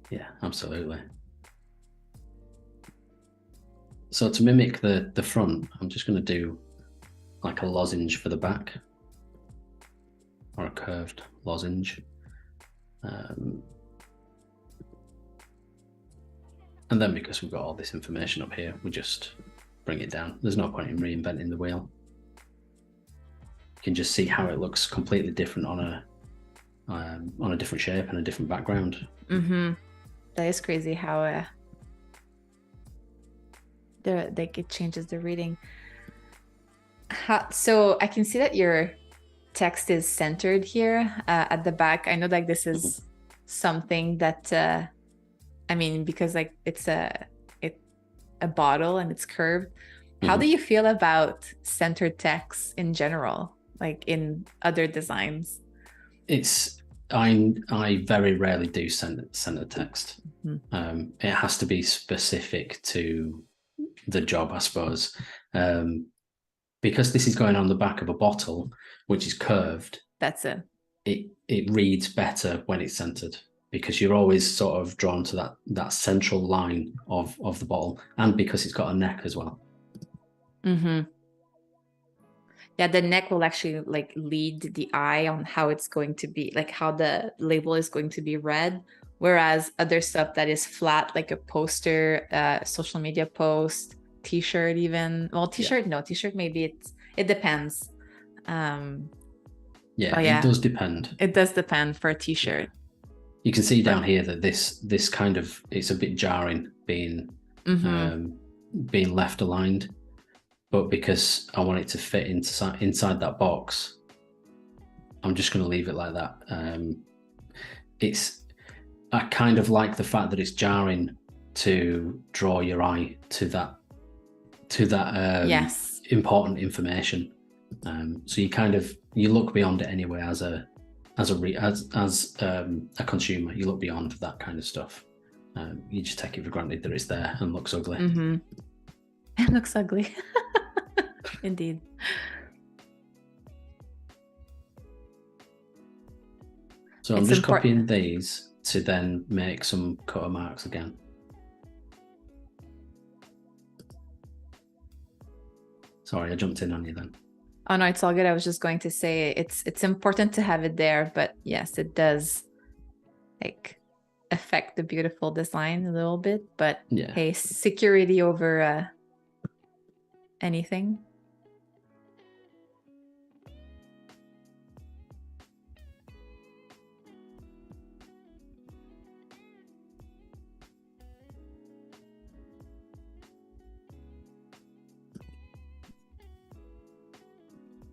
B: Yeah, absolutely. So to mimic the front, I'm just going to do like a lozenge for the back, or a curved lozenge. And then because we've got all this information up here, we just bring it down. There's no point in reinventing the wheel. You can just see how it looks completely different on a different shape and a different background.
A: That is crazy how it changes the reading. So I can see that your text is centered here at the back. I know like this is something that because like it's a bottle and it's curved. How do you feel about centered text in general, like in other designs?
B: I very rarely do center text. It has to be specific to the job, I suppose, because this is going on the back of a bottle which is curved.
A: That's
B: it reads better when it's centered, because you're always sort of drawn to that central line of the bottle, and because it's got a neck as well.
A: Yeah, the neck will actually like lead the eye on how it's going to be, like how the label is going to be read. Whereas other stuff that is flat, like a poster, social media post, t-shirt even. Well, t-shirt, no, t-shirt maybe it depends.
B: It does depend.
A: It does depend for a t-shirt.
B: You can see down here that this kind of, it's a bit jarring being left aligned. But because I want it to fit inside that box, I'm just going to leave it like that. I kind of like the fact that it's jarring to draw your eye to that important information. So you look beyond it anyway as a consumer. You look beyond that kind of stuff. You just take it for granted that it's there and looks ugly.
A: It looks ugly. Indeed.
B: So I'm just copying these to then make some cutter marks again. Sorry, I jumped in on you then.
A: Oh no, it's all good. I was just going to say it's important to have it there, but yes, it does like affect the beautiful design a little bit. But
B: Yeah.
A: hey, security over anything.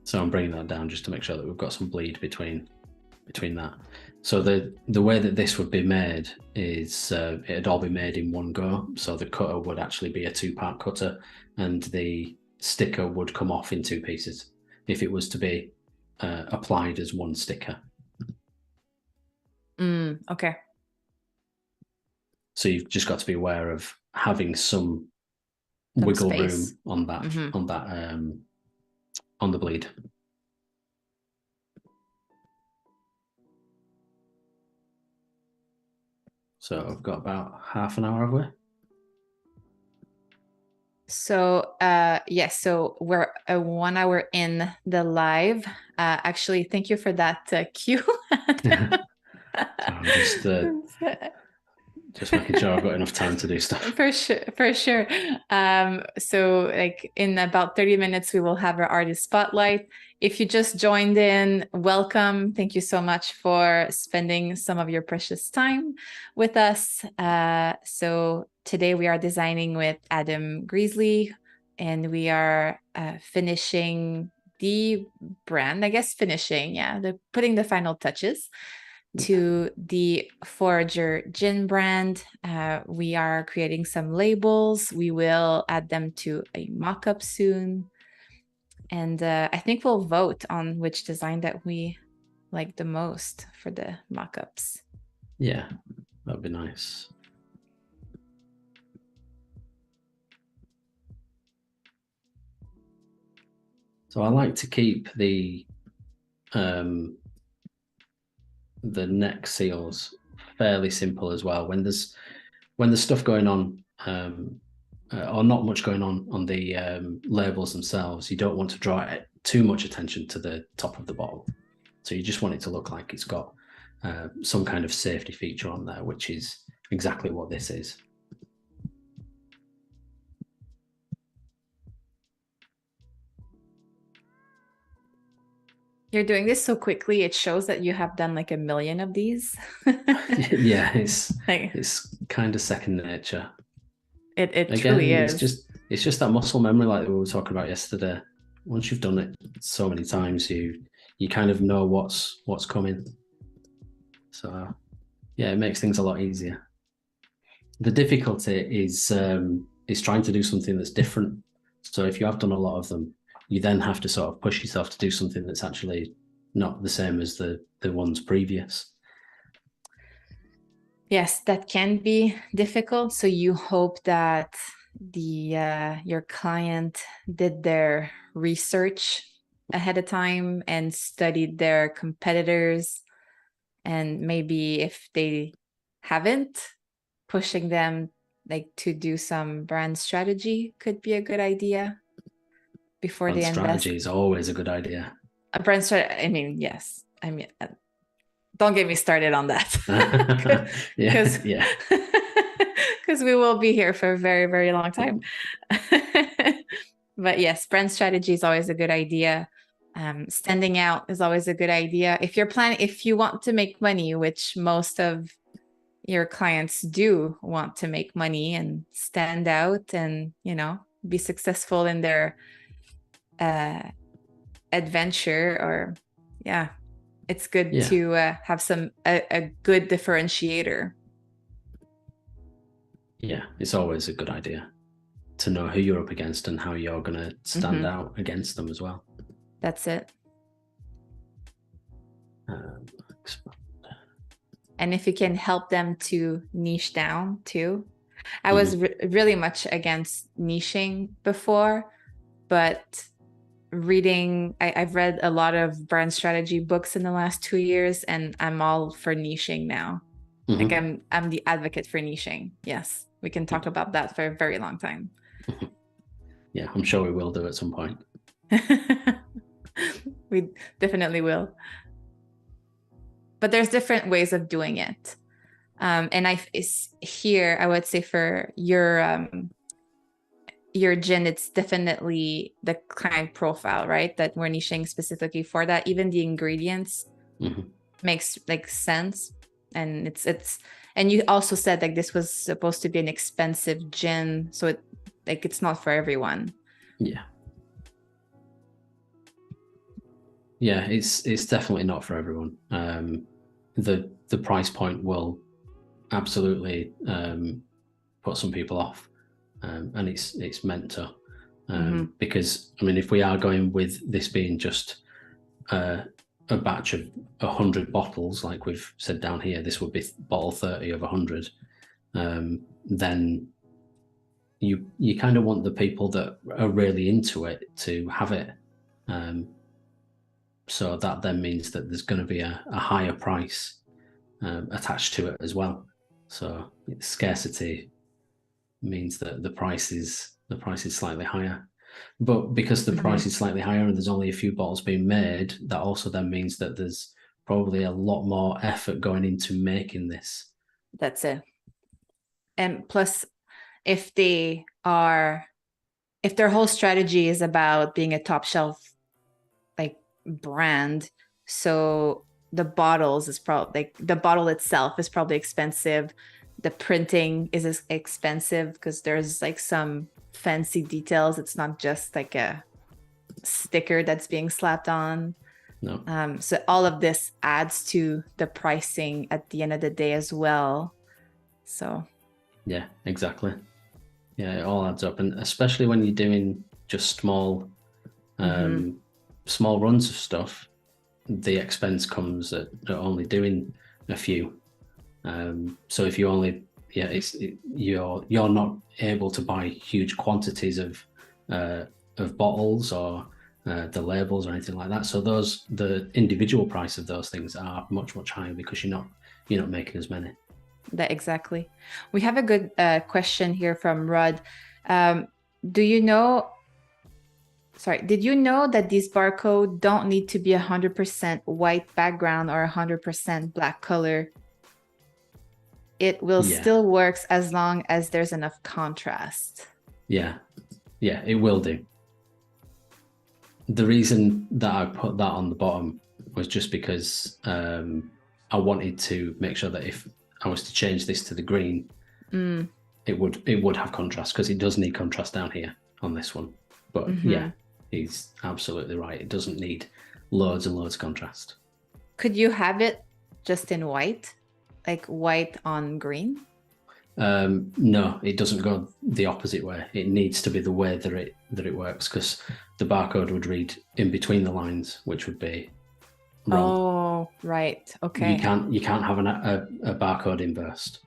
B: So I'm bringing that down just to make sure that we've got some bleed between that. So the way that this would be made is it'd all be made in one go. So the cutter would actually be a 2-part cutter, and the sticker would come off in 2 pieces if it was to be applied as one sticker.
A: Okay.
B: So you've just got to be aware of having some wiggle
A: space.
B: room on that on the bleed. So I've got about half an hour of it.
A: So yes, so we're 1 hour in the live. Actually, thank you for that cue.
B: So I'm just making sure I've got enough time to do stuff.
A: For sure. So like in about 30 minutes, we will have our artist spotlight. If you just joined in, welcome. Thank you so much for spending some of your precious time with us. So today we are designing with Adam Greasley, and we are finishing the brand, I guess finishing, putting the final touches to the Forager gin brand. We are creating some labels. We will add them to a mock-up soon. And I think we'll vote on which design that we like the most for the mock-ups.
B: Yeah, that'd be nice. So I like to keep the neck seals fairly simple as well. When there's stuff going on, or not much going on the labels themselves, you don't want to draw too much attention to the top of the bottle. So you just want it to look like it's got some kind of safety feature on there, which is exactly what this is.
A: You're doing this so quickly, it shows that you have done like 1 million of these.
B: Yeah, it's kind of second nature.
A: It truly is.
B: It's just that muscle memory, like we were talking about yesterday. Once you've done it so many times, you kind of know what's coming. So yeah, it makes things a lot easier. The difficulty is trying to do something that's different. So if you have done a lot of them, you then have to sort of push yourself to do something that's actually not the same as the ones previous.
A: Yes, that can be difficult. So you hope that your client did their research ahead of time and studied their competitors, and maybe if they haven't, pushing them like to do some brand strategy could be a good idea before
B: Brand
A: they invest.
B: Strategy is always a good idea.
A: A brand strategy. I mean, yes. I mean, don't get me started on that.
B: Yeah.
A: Because we will be here for a very, very long time. But yes, brand strategy is always a good idea. Standing out is always a good idea. If you want to make money, which most of your clients do want to make money and stand out and, be successful in their adventure, or it's good to have a good differentiator.
B: Yeah, it's always a good idea to know who you're up against and how you're going to stand out against them as well.
A: That's it. And if you can help them to niche down too. I was really much against niching before, but I've read a lot of brand strategy books in the last 2 years, and I'm all for niching now. Like
B: Mhm.
A: I'm the advocate for niching. Yes, we can talk about that for a very long time.
B: Yeah, I'm sure we will do at some point.
A: We definitely will. But there's different ways of doing it. And here, I would say for your gin, it's definitely the client profile, right? That we're niching specifically for that. Even the ingredients
B: Mhm.
A: makes like sense. And and you also said like this was supposed to be an expensive gin, so it's not for everyone.
B: Yeah. Yeah, it's definitely not for everyone. The price point will absolutely put some people off, and it's meant to, because I mean, if we are going with this being just a batch of 100 bottles, like we've said down here, this would be bottle 30 of 100. Then you kind of want the people that are really into it to have it. So that then means that there's going to be a higher price attached to it as well. So scarcity means that the price is slightly higher. But because the price is slightly higher and there's only a few bottles being made, that also then means that there's probably a lot more effort going into making this.
A: That's it. And plus, if they are, if their whole strategy is about being a top shelf like brand, so the bottles is probably like the bottle itself is probably expensive. The printing is expensive because there's like some fancy details. It's not just like a sticker that's being slapped on.
B: No.
A: So all of this adds to the pricing at the end of the day as well. So
B: Yeah, exactly. Yeah, it all adds up, and especially when you're doing just small runs of stuff, the expense comes at only doing a few. So if you only, you're not able to buy huge quantities of bottles or the labels or anything like that. So the individual price of those things are much higher because you're not making as many.
A: that exactly. We have a good question here from Rod. Do you know? Sorry, did you know that these barcode don't need to be 100% white background or 100% black color? It will
B: Yeah,
A: still works as long as there's enough contrast.
B: yeah, it will do. The reason that I put that on the bottom was just because I wanted to make sure that if I was to change this to the green, it would have contrast, because it does need contrast down here on this one. But yeah, he's absolutely right. It doesn't need loads and loads of contrast.
A: Could you have it just in white, like white on green?
B: No, it doesn't go the opposite way. It needs to be the way that it works, because the barcode would read in between the lines, which would be wrong.
A: Oh, right. Okay.
B: You can't have a barcode inversed.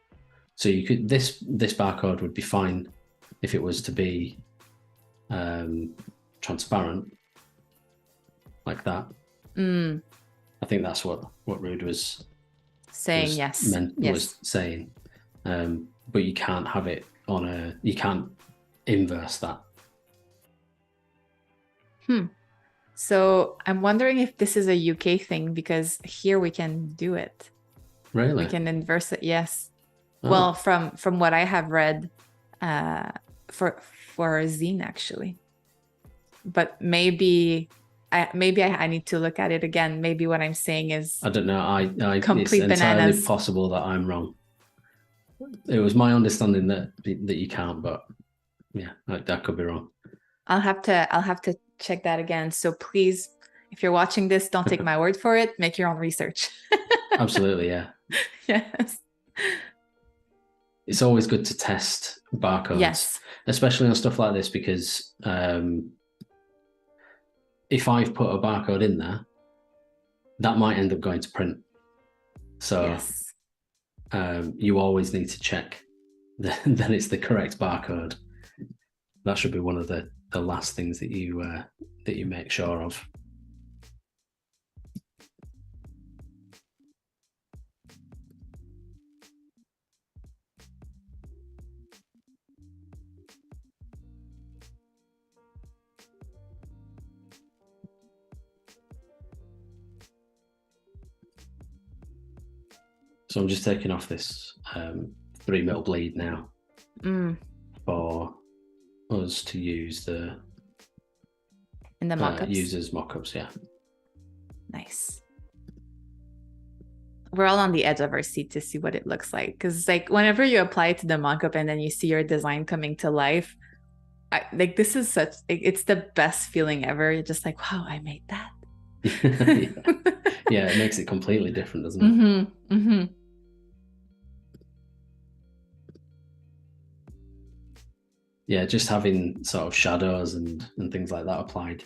B: So you could this barcode would be fine if it was to be transparent like that. I think that's what Rude was
A: saying.
B: was saying. But you can't have it you can't inverse that.
A: So I'm wondering if this is a UK thing, because here we can do it.
B: Really?
A: We can inverse it. Yes.
B: Oh.
A: Well, from what I have read, for zine actually. But maybe I need to look at it again. Maybe what I'm saying is,
B: I don't know.
A: complete
B: it's entirely
A: bananas.
B: possible that I'm wrong. It was my understanding that you can't, but yeah, that could be wrong.
A: I'll have to check that again. So please, if you're watching this, don't take my word for it. Make your own research.
B: Absolutely, yeah.
A: Yes.
B: It's always good to test barcodes,
A: Yes.
B: especially on stuff like this, because if I've put a barcode in there, that might end up going to print. So
A: yes.
B: You always need to check that it's the correct barcode. That should be one of the last things that you make sure of. So I'm just taking off this 3mm bleed now for us to use
A: in the mockups.
B: Users mockups, yeah.
A: Nice. We're all on the edge of our seat to see what it looks like, because like whenever you apply it to the mockup and then you see your design coming to life, this is it's the best feeling ever. You're just like, wow, I made that.
B: Yeah, it makes it completely different, doesn't it? Yeah, just having sort of shadows and things like that applied,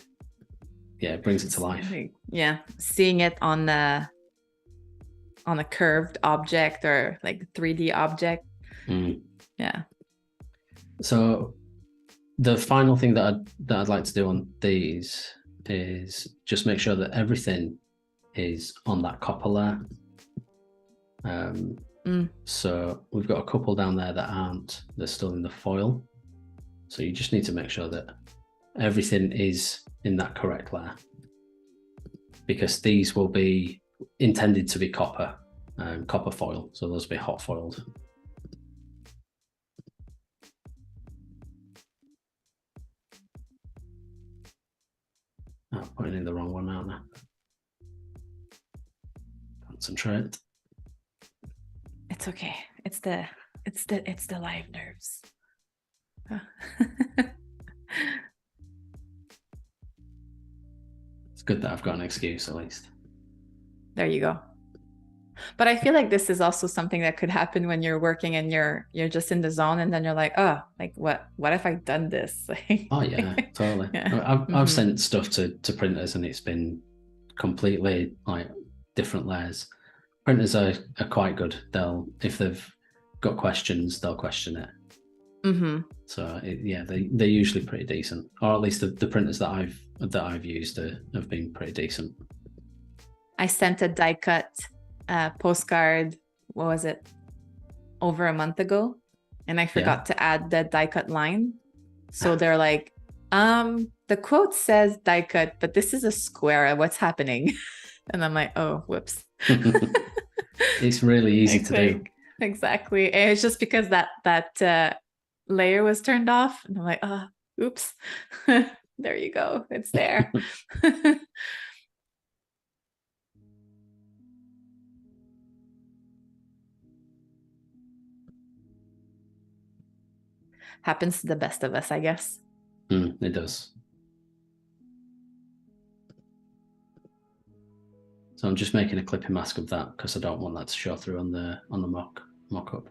B: yeah, it brings it to life.
A: Yeah, seeing it on a curved object or like 3D object. Yeah.
B: So the final thing that I'd like to do on these is just make sure that everything is on that copper layer. So we've got a couple down there that aren't, they're still in the foil. So you just need to make sure that everything is in that correct layer, because these will be intended to be copper foil. So those will be hot foiled. I'm putting in the wrong one now. Concentrate.
A: It's okay. It's the live nerves.
B: It's good that I've got an excuse at least.
A: There you go. But I feel like this is also something that could happen when you're working and you're just in the zone, and then you're like, oh, like what if I've done this?
B: Oh yeah, totally. Yeah. I've sent stuff to printers and it's been completely like different layers. Printers are quite good. If they've got questions, they'll question it. So yeah, they're usually pretty decent, or at least the printers that I've used have been pretty decent.
A: I sent a die cut postcard, what was it, over a month ago, and I forgot to add the die cut line. So they're like, the quote says die cut, but this is a square. What's happening? And I'm like, oh, whoops.
B: It's really easy to do.
A: Exactly. And it's just because that layer was turned off, and I'm like, oh, oops. There you go. It's there. Happens to the best of us, I guess.
B: It does. So I'm just making a clipping mask of that because I don't want that to show through on the mock-up.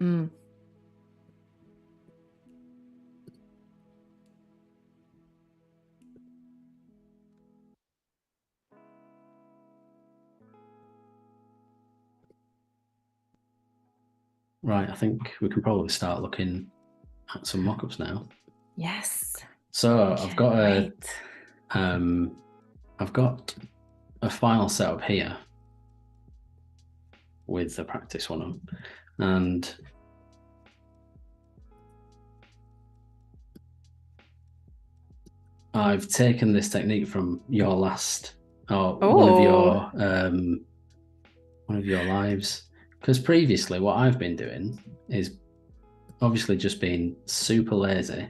B: Right, I think we can probably start looking at some mock-ups now.
A: Yes.
B: So I've got a file set up here with the practice one on, and I've taken this technique from your last one of your lives, because previously what I've been doing is obviously just being super lazy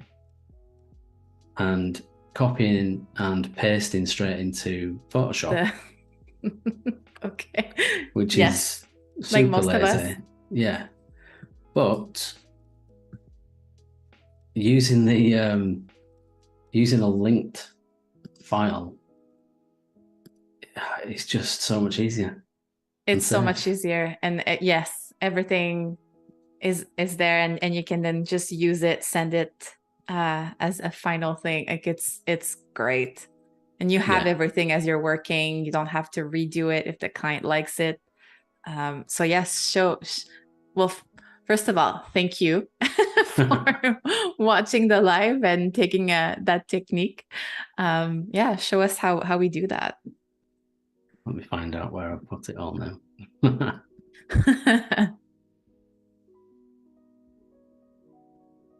B: and copying and pasting straight into Photoshop.
A: Okay.
B: Which is super
A: like most
B: lazy.
A: of us.
B: Yeah. But using using a linked file, it's just so much easier.
A: It's so much easier. And yes, everything is there, and you can then just use it, send it as a final thing. Like it's great. And you have everything as you're working. You don't have to redo it if the client likes it. So yes, well, first of all, thank you for watching the live and taking that technique. Show us how we do that.
B: Let me find out where I put it all now.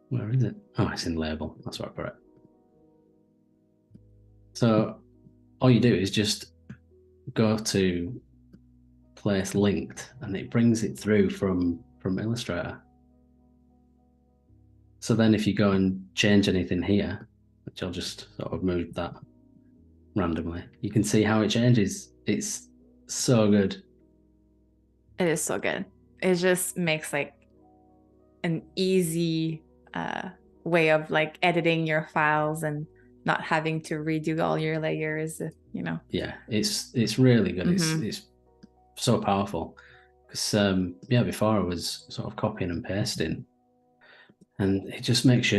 B: Where is it? Oh, it's in label. That's where I put it. So all you do is just go to place linked, and it brings it through from Illustrator. So then if you go and change anything here, which I'll just sort of move that randomly, you can see how it changes. It's so good.
A: It is so good. It just makes like an easy way of like editing your files and not having to redo all your layers, you know.
B: Yeah, it's really good.
A: Mm-hmm.
B: It's so powerful. Because yeah, before I was sort of copying and pasting, and it just makes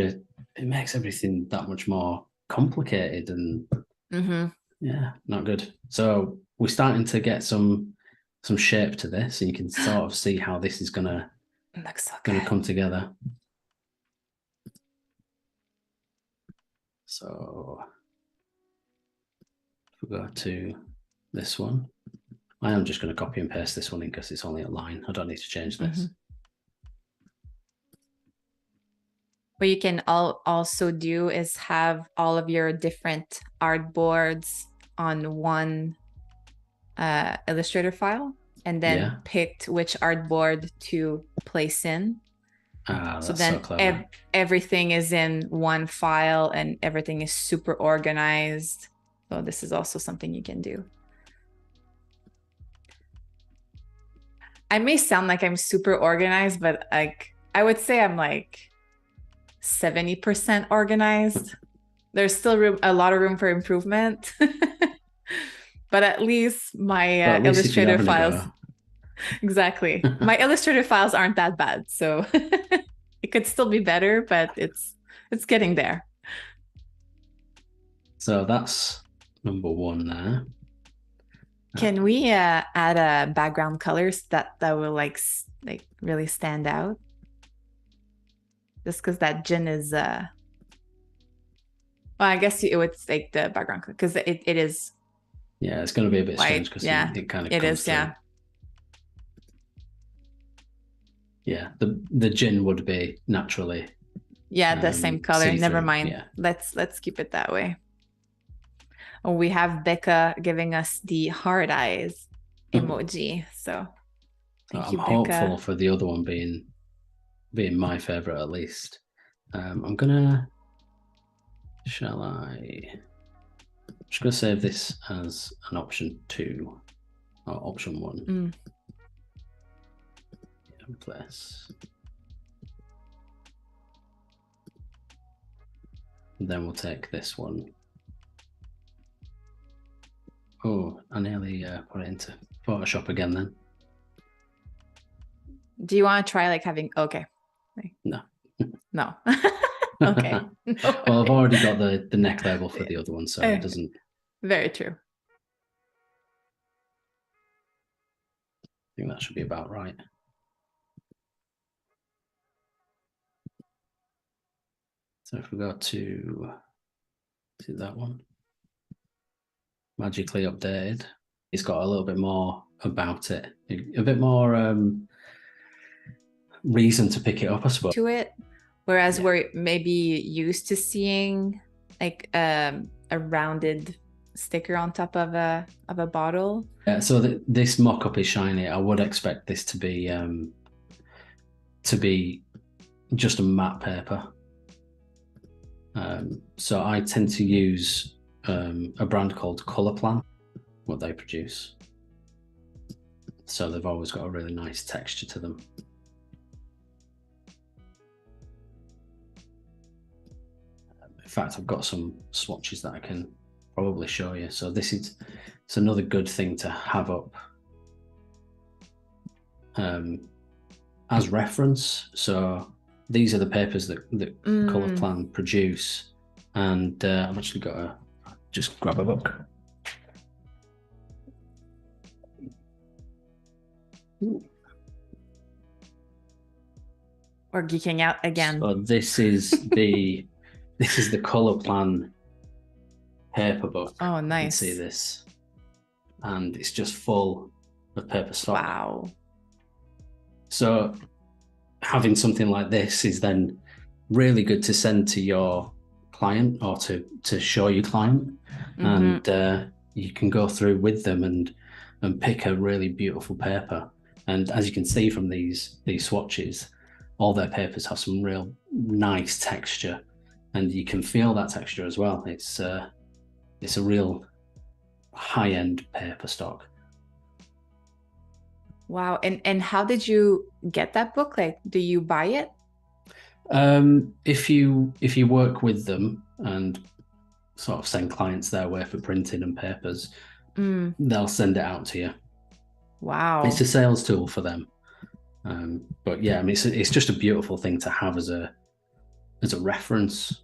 B: everything that much more complicated, and yeah, not good. So we're starting to get some shape to this, and you can sort of see how this is gonna come together. So if we go to this one, I am just going to copy and paste this one in because it's only a line. I don't need to change this.
A: What you can also do is have all of your different artboards on one Illustrator file, and then picked which artboard to place in.
B: So then so clever.
A: Everything is in one file and everything is super organized. So this is also something you can do. I may sound like I'm super organized, but like I would say I'm like 70% organized. There's still a lot of room for improvement. But at least my Illustrator files, exactly. My Illustrator files aren't that bad, so it could still be better, but it's getting there.
B: So that's number one there.
A: Can we add background colors that will like really stand out? Just because that gin is well, I guess it would take the background because it is.
B: Yeah, it's going to be a bit strange because it kind of comes through.
A: Yeah.
B: The gin would be naturally.
A: Yeah, the same color. Never mind. Yeah. Let's keep it that way. Oh, we have Becca giving us the hard eyes emoji. So
B: thank you, Becca. I'm hopeful for the other one being my favorite at least. I'm gonna. Shall I? I'm just gonna save this as an option 2 or option 1. Place. And then we'll take this one. Oh, I nearly put it into Photoshop again then.
A: Do you want to try like having, okay.
B: No.
A: No. Okay. No.
B: Well, I've already got the neck label for the other one, so it doesn't.
A: Very true.
B: I think that should be about right. So if we go to that one, magically updated, it's got a little bit more about it, a bit more reason to pick it up, I suppose.
A: To it, whereas we're maybe used to seeing like a rounded sticker on top of a bottle.
B: Yeah, so this mock-up is shiny. I would expect this to be just a matte paper. So I tend to use a brand called Colourplan, what they produce. So they've always got a really nice texture to them. In fact, I've got some swatches that I can probably show you. So it's another good thing to have up as reference. So these are the papers that Colourplan produce, and I've actually got to just grab a book.
A: We're geeking out again.
B: So this is the Colourplan paper book.
A: Oh, nice.
B: You can see this, and it's just full of paper stock.
A: Wow.
B: So having something like this is then really good to send to your client or to show your client, and you can go through with them and and pick a really beautiful paper. And as you can see from these swatches, all their papers have some real nice texture, and you can feel that texture as well. It's a real high-end paper stock.
A: Wow. And how did you get that book? Like, do you buy it?
B: If you work with them and sort of send clients their way for printing and papers, they'll send it out to you.
A: Wow.
B: It's a sales tool for them. But yeah, I mean, it's just a beautiful thing to have as a reference.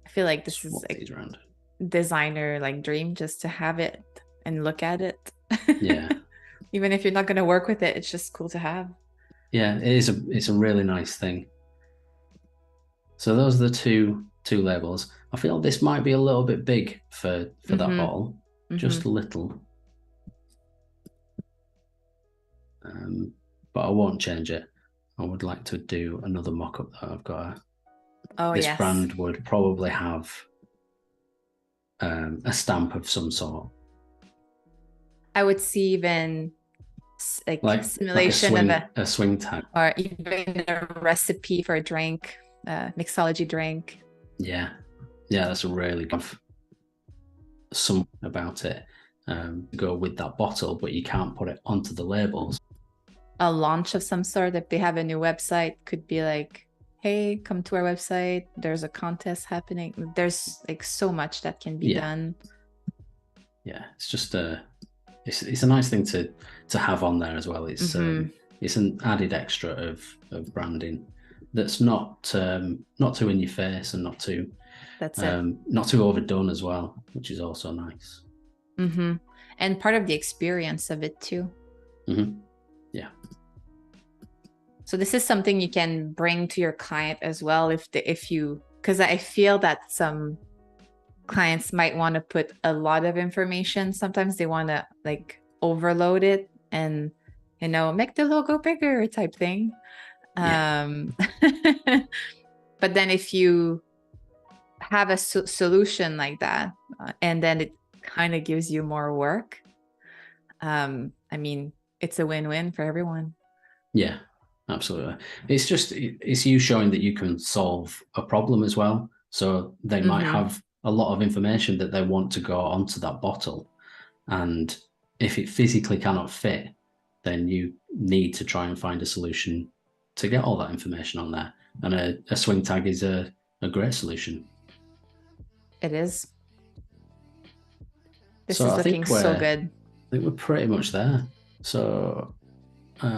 A: I feel like this is like designer like dream, just to have it and look at it.
B: Yeah.
A: Even if you're not going to work with it, it's just cool to have.
B: Yeah, it's a really nice thing. So those are the two labels. I feel this might be a little bit big for that bottle, just a little. But I won't change it. I would like to do another mock-up that I've got. This brand would probably have a stamp of some sort.
A: I would see even like simulation of
B: a swing tag,
A: or even a recipe for a drink, mixology drink.
B: Yeah, that's a really good some about it. Go with that bottle, but you can't put it onto the labels.
A: A launch of some sort, if they have a new website, could be like, hey, come to our website, there's a contest happening. There's like so much that can be done. Yeah,
B: it's just it's a nice thing to have on there as well. It's an added extra of branding that's not too in your face and not too not too overdone as well, which is also nice.
A: And part of the experience of it too.
B: Yeah.
A: So this is something you can bring to your client as well, because I feel that some clients might want to put a lot of information. Sometimes they want to like overload it and, make the logo bigger type thing.
B: Yeah.
A: But then if you have a solution like that, and then it kind of gives you more work, I mean, it's a win-win for everyone.
B: Yeah, absolutely. It's you showing that you can solve a problem as well. So they might have a lot of information that they want to go onto that bottle, and if it physically cannot fit, then you need to try and find a solution to get all that information on there. And a swing tag is a great solution.
A: It is. This is looking so good.
B: I think we're pretty much there. So, what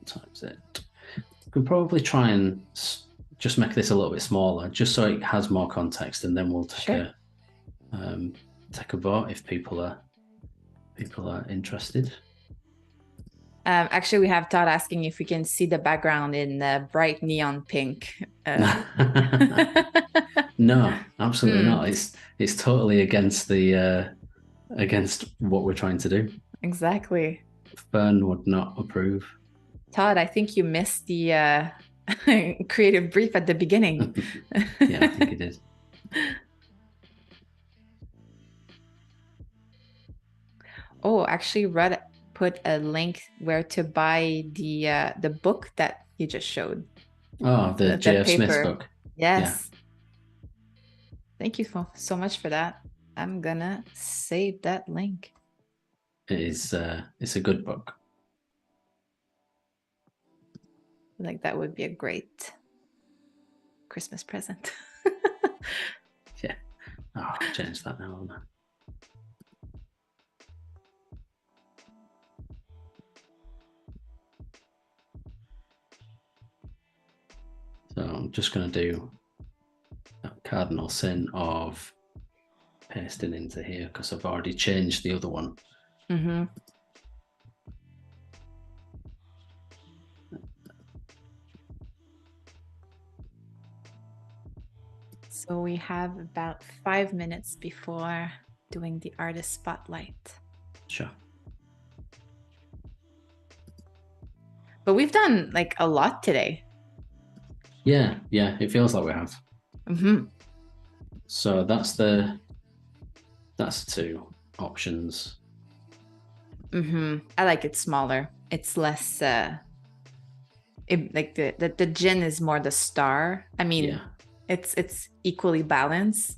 B: time is it? We could probably try and just make this a little bit smaller, just so it has more context, and then we'll take a vote if people are interested.
A: Actually, we have Todd asking if we can see the background in bright neon pink.
B: No, absolutely not. It's totally against against what we're trying to do.
A: Exactly.
B: Fern would not approve.
A: Todd, I think you missed the creative brief at the beginning.
B: Yeah, I think you did.
A: Oh, actually, Rudd put a link where to buy the book that you just showed.
B: Oh, the J.F. Smith book.
A: Yes. Yeah. Thank you so much for that. I'm gonna save that link.
B: It's a good book.
A: Like that would be a great Christmas present.
B: Yeah. Oh, I'll change that now. So I'm just going to do that cardinal sin of pasting into here because I've already changed the other one.
A: So we have about 5 minutes before doing the artist spotlight.
B: Sure.
A: But we've done like a lot today.
B: Yeah, it feels like we have. So that's the That's 2 options.
A: I like it smaller. It's less like the gin is more the star. I mean, it's equally balanced.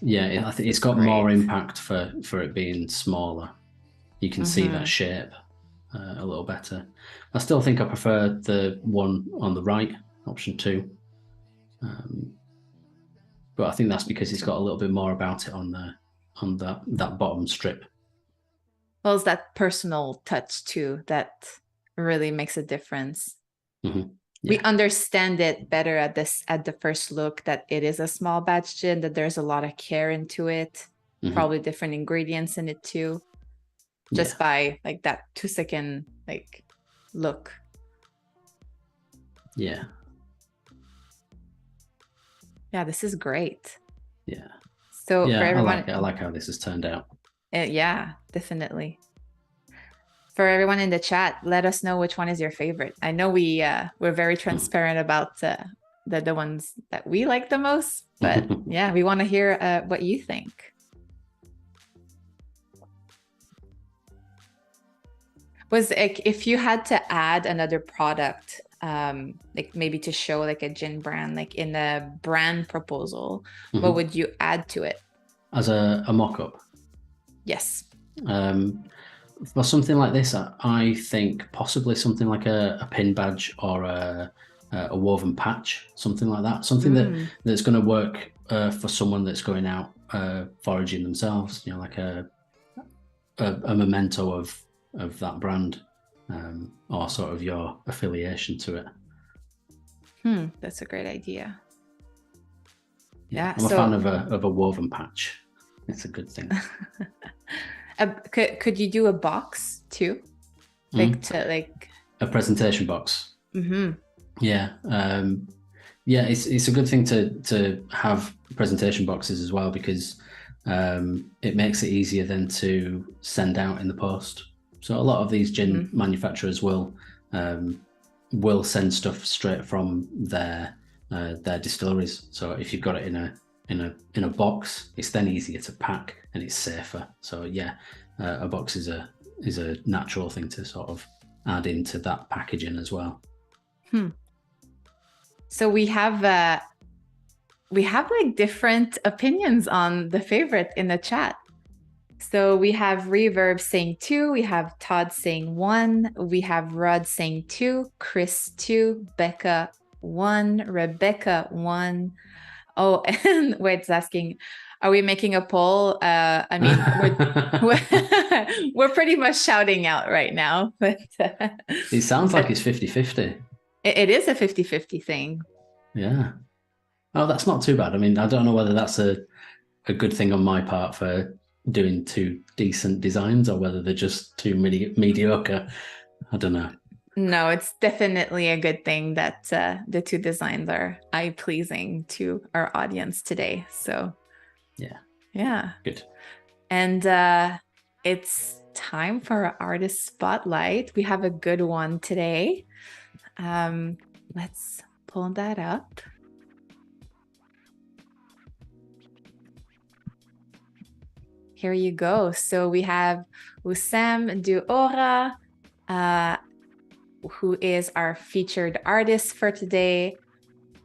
B: Yeah, I think it's got more impact for it being smaller. You can see that shape a little better. I still think I prefer the one on the right, option 2. But I think that's because it's got a little bit more about it on that bottom strip.
A: Well, it's that personal touch too that really makes a difference. We understand it better at the first look that it is a small batch gin, that there's a lot of care into it, probably different ingredients in it too, just by like that 2-second like look.
B: Yeah,
A: this is great.
B: Yeah.
A: So
B: yeah,
A: for everyone,
B: I like how this has turned out.
A: Yeah, definitely. For everyone in the chat, let us know which one is your favorite. I know we're very transparent about the ones that we like the most, but yeah, we want to hear what you think. Was like if you had to add another product, like maybe to show like a gin brand, like in a brand proposal, what would you add to it?
B: As a mock-up?
A: Yes.
B: For something like this, I think possibly something like a pin badge or a woven patch, something like that. Something that's going to work for someone that's going out foraging themselves. You know, like a memento of that brand, or sort of your affiliation to it.
A: That's a great idea.
B: Yeah, I'm a fan of a woven patch. It's a good thing.
A: Could you do a box too, like
B: a presentation box? Yeah, it's a good thing to have presentation boxes as well, because it makes it easier then to send out in the post. So a lot of these gin manufacturers will send stuff straight from their distilleries. So if you've got it in a box, it's then easier to pack and it's safer. So yeah, a box is a natural thing to sort of add into that packaging as well.
A: So we have like different opinions on the favorite in the chat. So we have Reverb saying 2, we have Todd saying 1, we have Rod saying 2, Chris 2, Becca 1, Rebecca 1. Oh, and Wade's asking, are we making a poll? I mean, we're pretty much shouting out right now, but
B: it sounds like it's 50-50.
A: It is a 50-50 thing.
B: Yeah. Oh, that's not too bad. I mean, I don't know whether that's a good thing on my part for doing 2 decent designs, or whether they're just too mediocre. I don't know.
A: No, it's definitely a good thing that the 2 designs are eye-pleasing to our audience today. So yeah, good. And it's time for our artist spotlight. We have a good one today. Let's pull that up. Here you go. So we have Hussam Duora, who is our featured artist for today.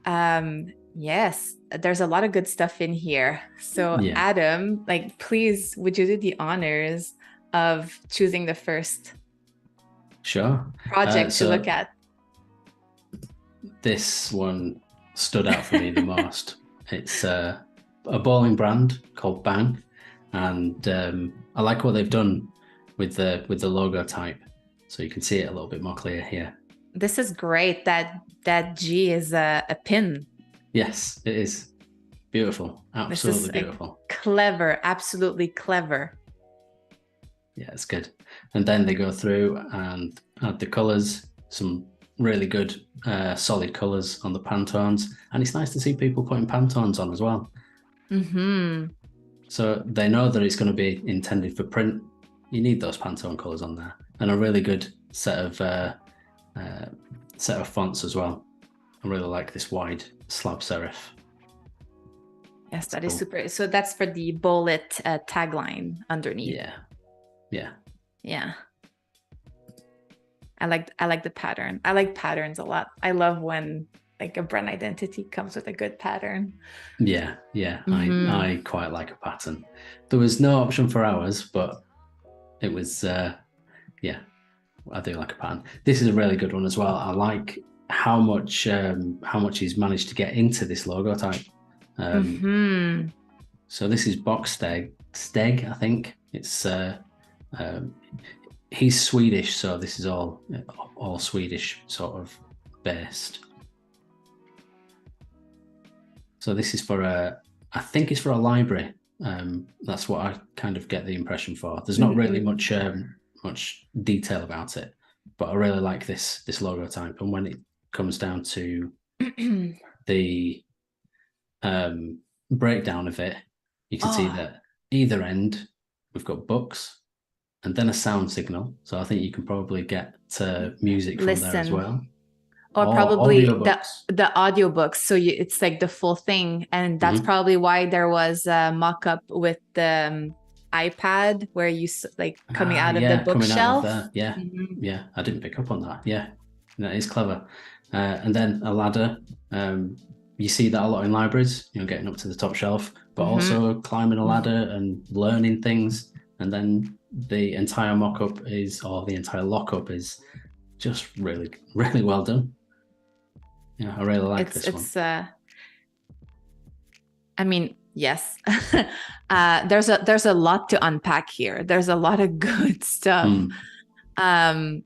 A: Yes, there's a lot of good stuff in here. So Adam, like, please, would you do the honors of choosing the first project to look at?
B: This one stood out for me the most. It's a bowling brand called Bang, and I like what they've done with the logotype, so you can see it a little bit more clear here.
A: This is great. That G is a pin.
B: Yes, it is beautiful. Absolutely beautiful.
A: Clever, absolutely clever.
B: Yeah, it's good. And then they go through and add the colors, some really good solid colors on the Pantones, and it's nice to see people putting Pantones on as well. So they know that it's going to be intended for print. You need those Pantone colors on there, and a really good set of fonts as well. I really like this wide slab serif.
A: Yes,
B: It's
A: that is
B: cool.
A: super. So that's for the bullet tagline underneath.
B: Yeah. Yeah.
A: Yeah. I like the pattern. I like patterns a lot. I love when like a brand identity comes with a good pattern.
B: Yeah. Yeah. I quite like a pattern. There was no option for ours, but it was yeah, I do like a pattern. This is a really good one as well. I like how much he's managed to get into this logo type. So this is box steg, I think. It's he's Swedish, so this is all Swedish sort of based. So this is for I think it's for a library. That's what I kind of get the impression for. There's not really much detail about it, but I really like this logo type. And when it comes down to the breakdown of it, you can see that either end we've got books and then a sound signal. So I think you can probably get music from there as well.
A: Or probably
B: audiobooks.
A: the audiobooks. So it's like the full thing. And that's probably why there was a mock-up with the iPad where you like coming out of the bookshelf.
B: Yeah, I didn't pick up on that. Yeah, that is clever. And then a ladder. You see that a lot in libraries, getting up to the top shelf, but also climbing a ladder and learning things. And then the entire mock-up the entire lock-up is just really, really well done. Yeah, I really like this one.
A: I mean, yes. There's a lot to unpack here. There's a lot of good stuff. So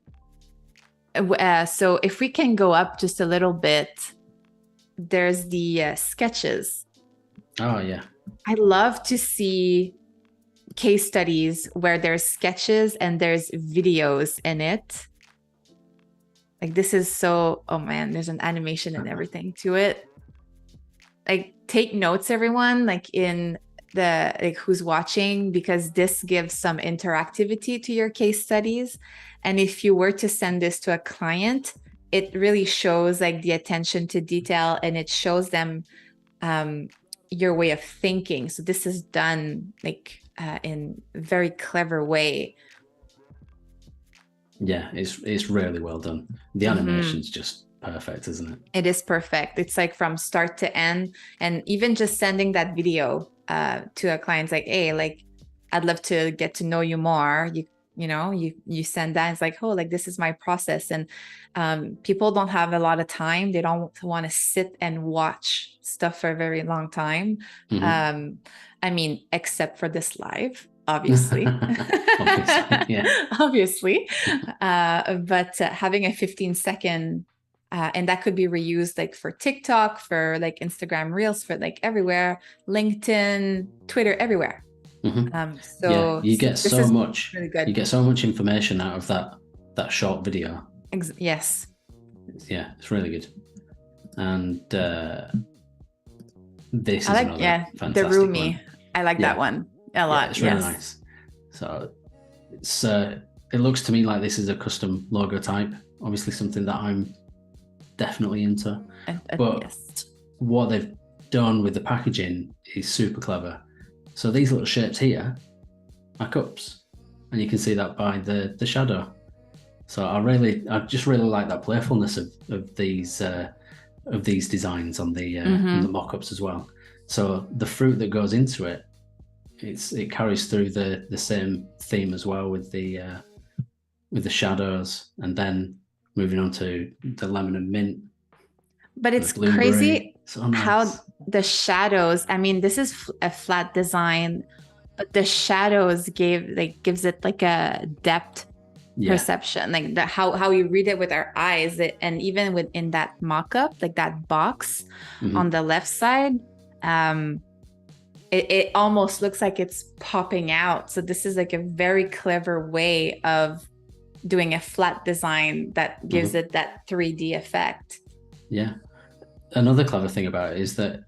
A: if we can go up just a little bit, there's the sketches.
B: Oh, yeah.
A: I love to see case studies where there's sketches and there's videos in it. Like this is so, oh man, there's an animation and everything to it. Like take notes, everyone, like in the, like who's watching, because this gives some interactivity to your case studies. And if you were to send this to a client, it really shows like the attention to detail and it shows them your way of thinking. So this is done like in a very clever way.
B: Yeah, it's really well done. The animation's just perfect, isn't it?
A: It is perfect. It's like from start to end. And even just sending that video to a client's like, hey, like I'd love to get to know you more. You send that, it's like, oh, like this is my process. And people don't have a lot of time. They don't want to sit and watch stuff for a very long time. I mean, except for this live, obviously. Obviously. But having a 15-second and that could be reused like for TikTok, for like Instagram Reels, for like everywhere, LinkedIn, Twitter, everywhere.
B: So you get so much. Really good. You get so much information out of that short video.
A: Yes.
B: Yeah, it's really good. And this is another fantastic
A: the Rumi.
B: one.
A: I like that one a lot.
B: It's really nice. So it's it looks to me like this is a custom logo type. Obviously, something that I'm definitely into. But what they've done with the packaging is super clever. So these little shapes here are cups, and you can see that by the shadow. So I just really like that playfulness of these designs on the mock-ups as well. So the fruit that goes into it, it carries through the same theme as well with the shadows, and then moving on to the lemon and mint.
A: But it's crazy how the shadows, I mean, this is a flat design, but the shadows gives it like a depth perception, like how you read it with our eyes. And even within that mock-up, like that box on the left side, it almost looks like it's popping out. So this is like a very clever way of doing a flat design that gives it that 3D effect.
B: Yeah. Another clever thing about it is that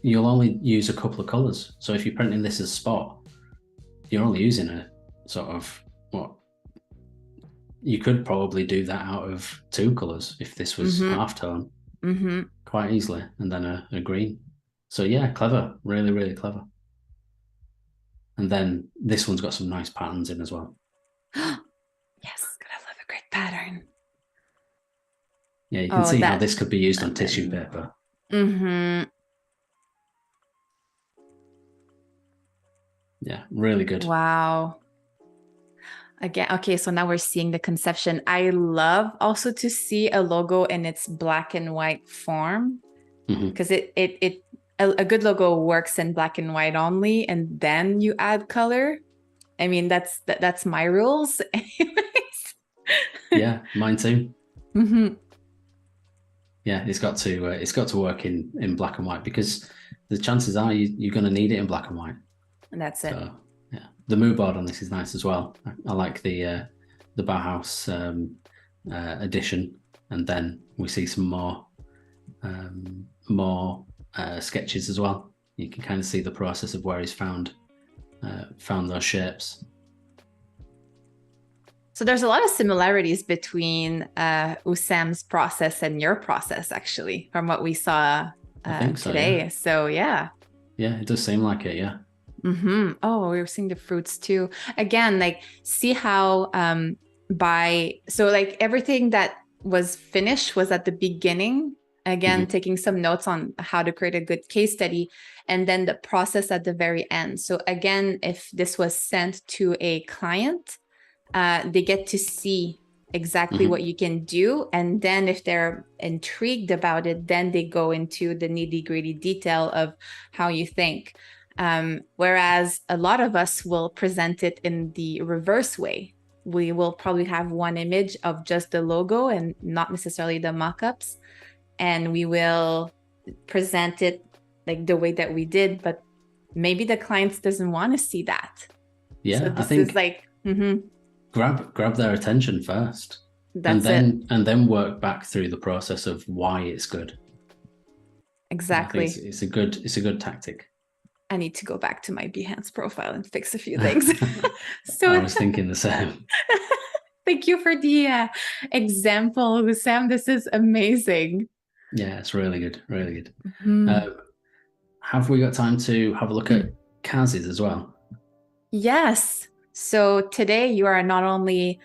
B: you'll only use a couple of colors. So if you're printing this as spot, you're only using a sort of you could probably do that out of 2 colors if this was halftone quite easily, and then a green. So yeah, clever, really, really clever. And then this one's got some nice patterns in as well.
A: Yes, gotta love a great pattern.
B: Yeah, you can
A: Oh,
B: see how
A: that.
B: this could be used on
A: And
B: tissue
A: then,
B: paper.
A: mm-hmm.
B: Yeah, really good.
A: Wow. Again, okay, so now we're seeing the conception. I love also to see a logo in its black and white form
B: Hmm.
A: because a good logo works in black and white only, and then you add color. I mean, that's my rules, anyways.
B: Yeah, mine too.
A: Hmm.
B: Yeah, it's got to work in black and white because the chances are you're going to need it in black and white.
A: And that's it.
B: So yeah, the mood board on this is nice as well. I like the Bauhaus edition, and then we see some more sketches as well. You can kind of see the process of where he's found those shapes.
A: So there's a lot of similarities between Usam's process and your process, actually, from what we saw
B: I think so.
A: today.
B: Yeah,
A: So yeah.
B: yeah, it does seem like it. Yeah.
A: Mm-hmm. Oh, we were seeing the fruits too. Again, like see how like everything that was finished was at the beginning. Again,
B: Hmm.
A: taking some notes on how to create a good case study, and then the process at the very end. So again, if this was sent to a client, they get to see exactly
B: Hmm.
A: what you can do. And then if they're intrigued about it, then they go into the nitty-gritty detail of how you think. Whereas a lot of us will present it in the reverse way. We will probably have one image of just the logo and not necessarily the mockups. And we will present it like the way that we did, but maybe the clients doesn't want to see that. So
B: Yeah, I
A: this is
B: think
A: like, mm-hmm,
B: grab their attention first, and
A: that's it.
B: then work back through the process of why it's good. I think
A: Exactly.
B: it's a good tactic.
A: I need to go back to my Behance profile and fix a few things.
B: I
A: So
B: was thinking the same.
A: thank you for the example, Sam. This is amazing.
B: Yeah, it's really good, really good.
A: Mhm.
B: Uh, have we got time to have a look at Kaz's as well?
A: Yes. So today you are not only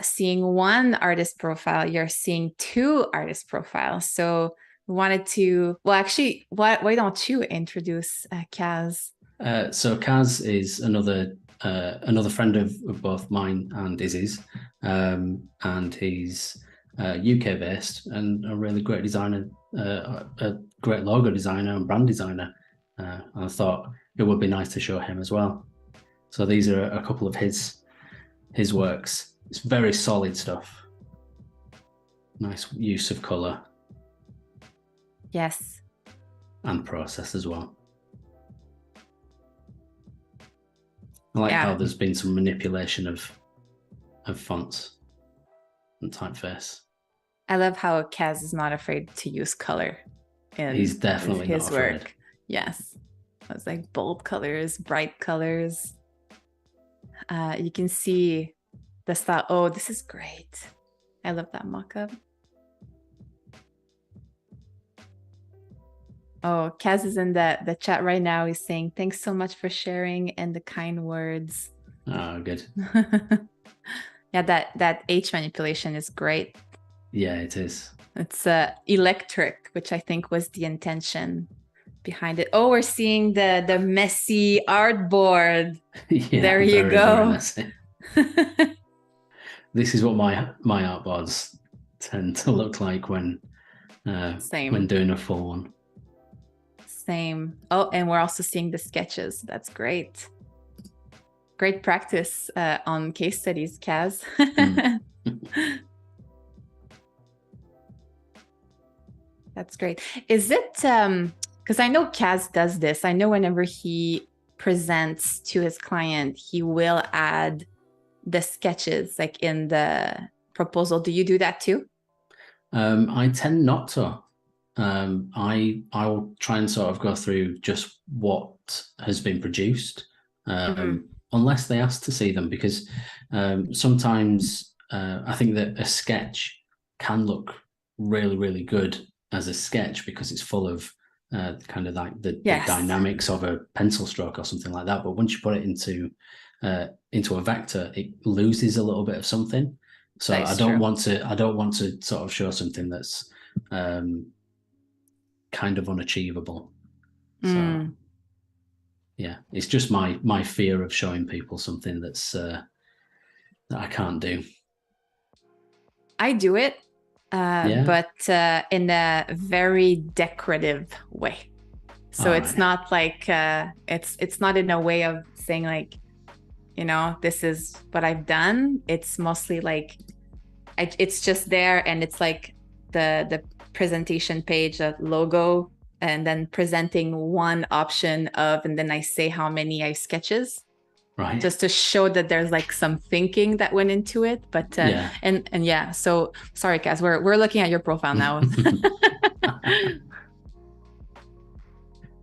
A: seeing one artist profile, you're seeing two artist profiles. So we wanted to, well, actually, why don't you introduce Kaz?
B: So Kaz is another friend of both mine and Izzy's, and he's UK based and a really great designer, a great logo designer and brand designer. And I thought it would be nice to show him as well. So these are a couple of his works. It's very solid stuff. Nice use of color
A: Yes.
B: and process as well. I like how
A: Yeah.
B: there's been some manipulation of fonts and typeface.
A: I love how Kaz is not afraid to use color
B: He's
A: in
B: definitely not
A: his
B: afraid.
A: work. Yes. It's like bold colors, bright colors. You can see the style. Oh, this is great. I love that mock-up. Oh, Kaz is in the chat right now. He's saying, thanks so much for sharing and the kind words.
B: Oh, good.
A: Yeah, that H manipulation is great.
B: Yeah, it is.
A: It's electric, which I think was the intention behind it. Oh, we're seeing the messy artboard.
B: Yeah,
A: There you
B: very, very
A: go.
B: messy. This is what my artboards tend to look like when
A: Same.
B: doing a full one.
A: Same. Oh, and we're also seeing the sketches. That's great. Great practice on case studies, Kaz. That's great. Is it because I know Kaz does this. I know whenever he presents to his client, he will add the sketches like in the proposal. Do you do that too?
B: I tend not to. I'll try and sort of go through just what has been produced, unless they ask to see them, because sometimes I think that a sketch can look really, really good as a sketch because it's full of kind of like the
A: Yes.
B: dynamics of a pencil stroke or something like that. But once you put it into a vector, it loses a little bit of something. So I don't want to sort of show something that's kind of unachievable. So yeah, it's just my fear of showing people something that's that I can't do.
A: I do it, but in a very decorative way. So it's not like it's not in a way of saying like, this is what I've done. It's mostly like it's just there, and it's like the presentation page, a logo, and then presenting one option of, and then I say how many I sketches.
B: Right.
A: Just to show that there's like some thinking that went into it. But and yeah, so sorry, Kaz, we're looking at your profile now.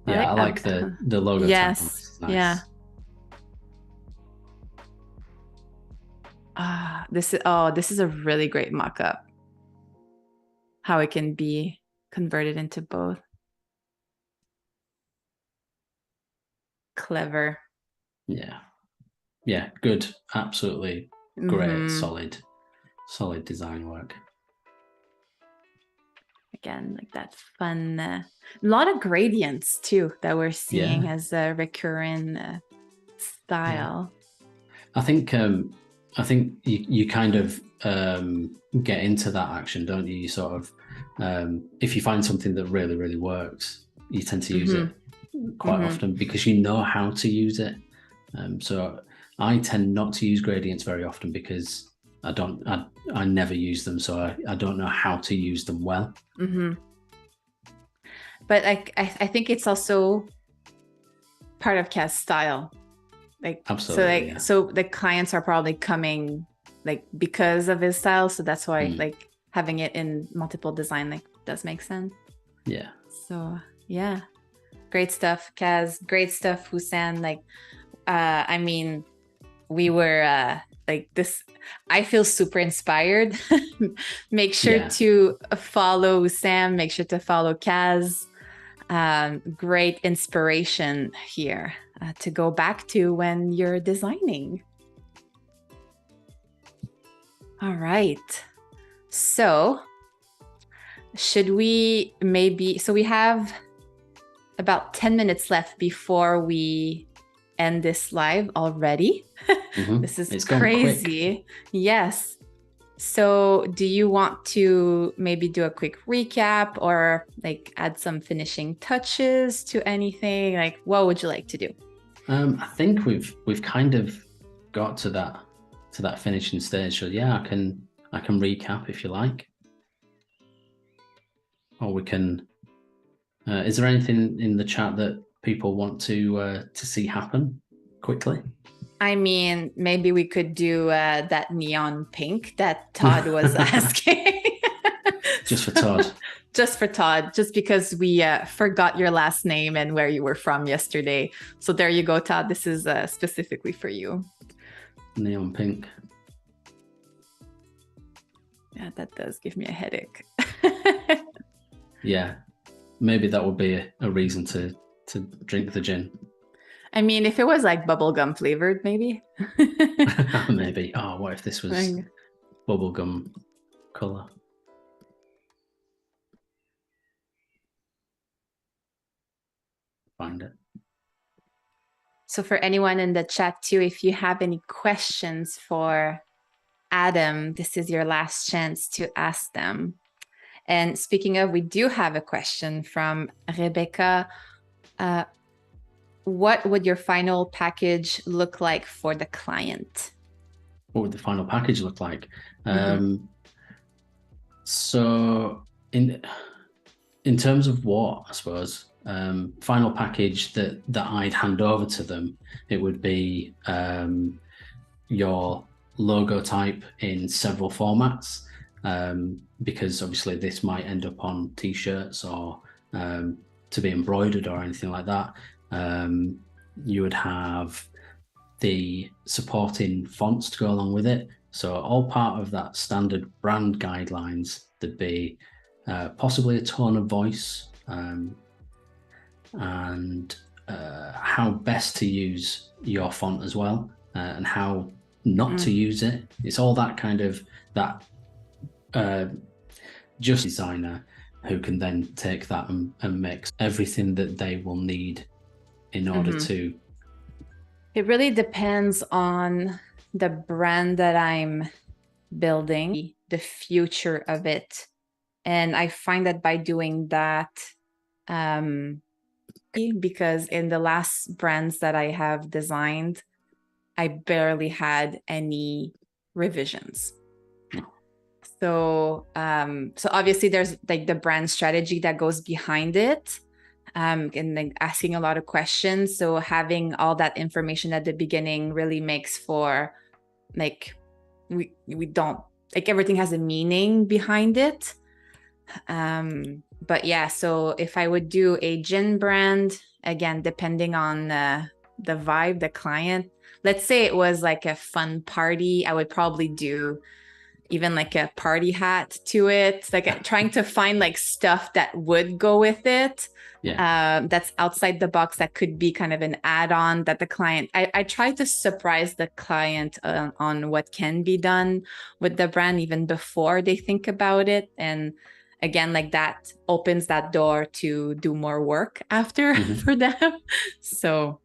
B: I like the logo.
A: Yes.
B: Nice.
A: Yeah. This is a really great mock-up. How it can be converted into both. Clever.
B: Yeah, good. Absolutely great, solid design work.
A: Again, like that fun, a lot of gradients too that we're seeing as a recurring style.
B: I think you kind of get into that action, don't you? You sort of, if you find something that really, really works, you tend to use it quite often because you know how to use it. So I tend not to use gradients very often because I never use them, so I don't know how to use them well.
A: But I think it's also part of Kaz's style. Like,
B: absolutely.
A: So the clients are probably coming like because of his style, so that's why like having it in multiple design like does make sense.
B: Yeah.
A: So yeah, great stuff, Kaz. Great stuff, Hussam. Like, I mean, we were like this. I feel super inspired. Make sure to follow Hussam. Make sure to follow Kaz. Great inspiration here to go back to when you're designing. All right. So should we so we have about 10 minutes left before we end this live already. This is crazy. Yes. So do you want to maybe do a quick recap or like add some finishing touches to anything? Like, what would you like to do?
B: I think we've kind of got to that finishing stage. So yeah, I can recap if you like. Or we can is there anything in the chat that people want to see happen quickly?
A: I mean, maybe we could do that neon pink that Todd was asking.
B: Just for Todd.
A: Just for Todd, just because we forgot your last name and where you were from yesterday. So there you go, Todd. This is specifically for you.
B: Neon pink.
A: Yeah, that does give me a headache.
B: Yeah, maybe that would be a reason to drink the gin.
A: I mean, if it was like bubblegum flavored, maybe.
B: Maybe. Oh, what if this was bubblegum color? Find it.
A: So for anyone in the chat too, if you have any questions for Adam, this is your last chance to ask them. And speaking of, we do have a question from Rebecca. What would your final package look like for the client?
B: What would the final package look like? So in terms of what, I suppose, final package that I'd hand over to them, it would be your logo type in several formats, because obviously this might end up on t-shirts or to be embroidered or anything like that. You would have the supporting fonts to go along with it. So all part of that standard brand guidelines, there'd be possibly a tone of voice and how best to use your font as well, and how not to use it. It's all that kind of that just designer who can then take that and make everything that they will need in order to.
A: It really depends on the brand that I'm building, the future of it. And I find that by doing that, because in the last brands that I have designed, I barely had any revisions. So obviously there's like the brand strategy that goes behind it, and like asking a lot of questions. So having all that information at the beginning really makes for like we don't like everything has a meaning behind it. But yeah, so if I would do a gin brand, again, depending on the vibe, the client, let's say it was like a fun party, I would probably do even like a party hat to it, like trying to find like stuff that would go with it.
B: Yeah.
A: That's outside the box, that could be kind of an add-on that the client, I try to surprise the client on what can be done with the brand even before they think about it. And again, like that opens that door to do more work after for them. So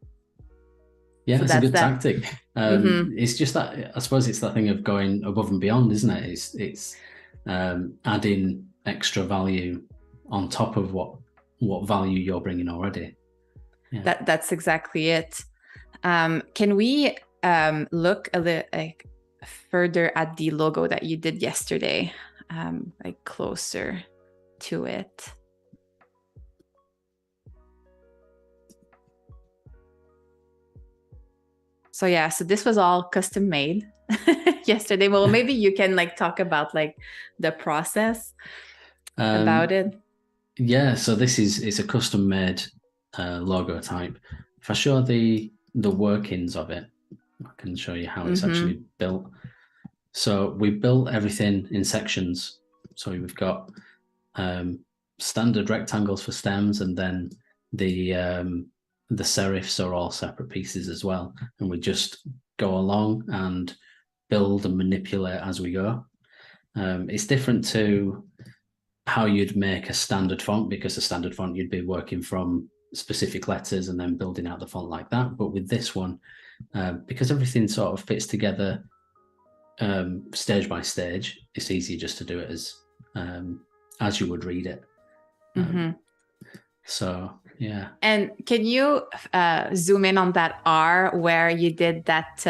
B: yeah, it's a good tactic. It's just that, I suppose it's that thing of going above and beyond, isn't it? It's adding extra value on top of what value you're bringing already.
A: Yeah. That's exactly it. Can we look a little like further at the logo that you did yesterday, like closer to it? So yeah, so this was all custom made yesterday. Well, maybe you can like talk about like the process about it.
B: Yeah, so it's a custom made logo type. If I show the workings of it, I can show you how it's actually built. So we built everything in sections. So we've got standard rectangles for stems, and then the serifs are all separate pieces as well. And we just go along and build and manipulate as we go. It's different to how you'd make a standard font, because a standard font you'd be working from specific letters and then building out the font like that. But with this one, because everything sort of fits together stage by stage, it's easier just to do it as you would read it. So yeah.
A: And can you zoom in on that R where you did that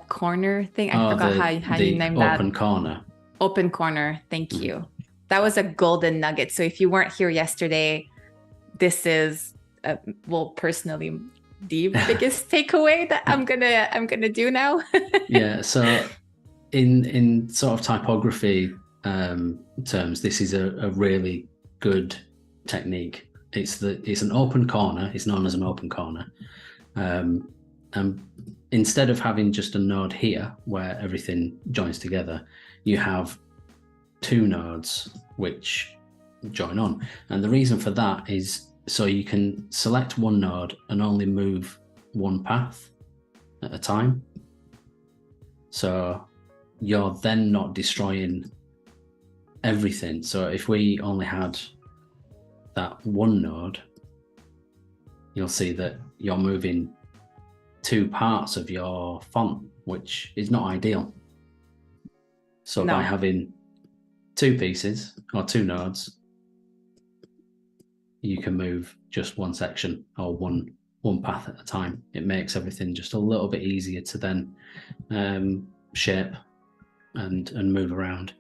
A: corner thing? I forgot how you named that.
B: Open corner.
A: Open corner. Thank you. That was a golden nugget. So if you weren't here yesterday, this is personally the biggest takeaway that I'm gonna do now.
B: Yeah. So in sort of typography terms, this is a really good technique. It's an open corner. It's known as an open corner. And instead of having just a node here where everything joins together, you have two nodes which join on. And the reason for that is so you can select one node and only move one path at a time. So you're then not destroying everything. So if we only had that one node, you'll see that you're moving two parts of your font, which is not ideal. So by having two pieces or two nodes, you can move just one section or one path at a time. It makes everything just a little bit easier to then shape and move around.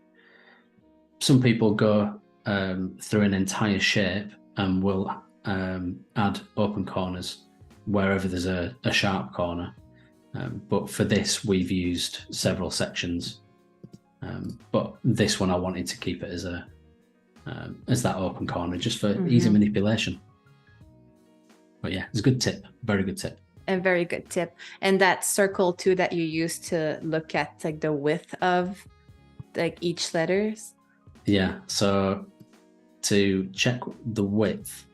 B: Some people go through an entire shape and will add open corners wherever there's a sharp corner. But for this, we've used several sections. But this one, I wanted to keep it as that open corner, just for easy manipulation. But yeah, it's a good tip. Very good tip.
A: A very good tip. And that circle too that you use to look at like the width of like each letters.
B: Yeah. So to check the width,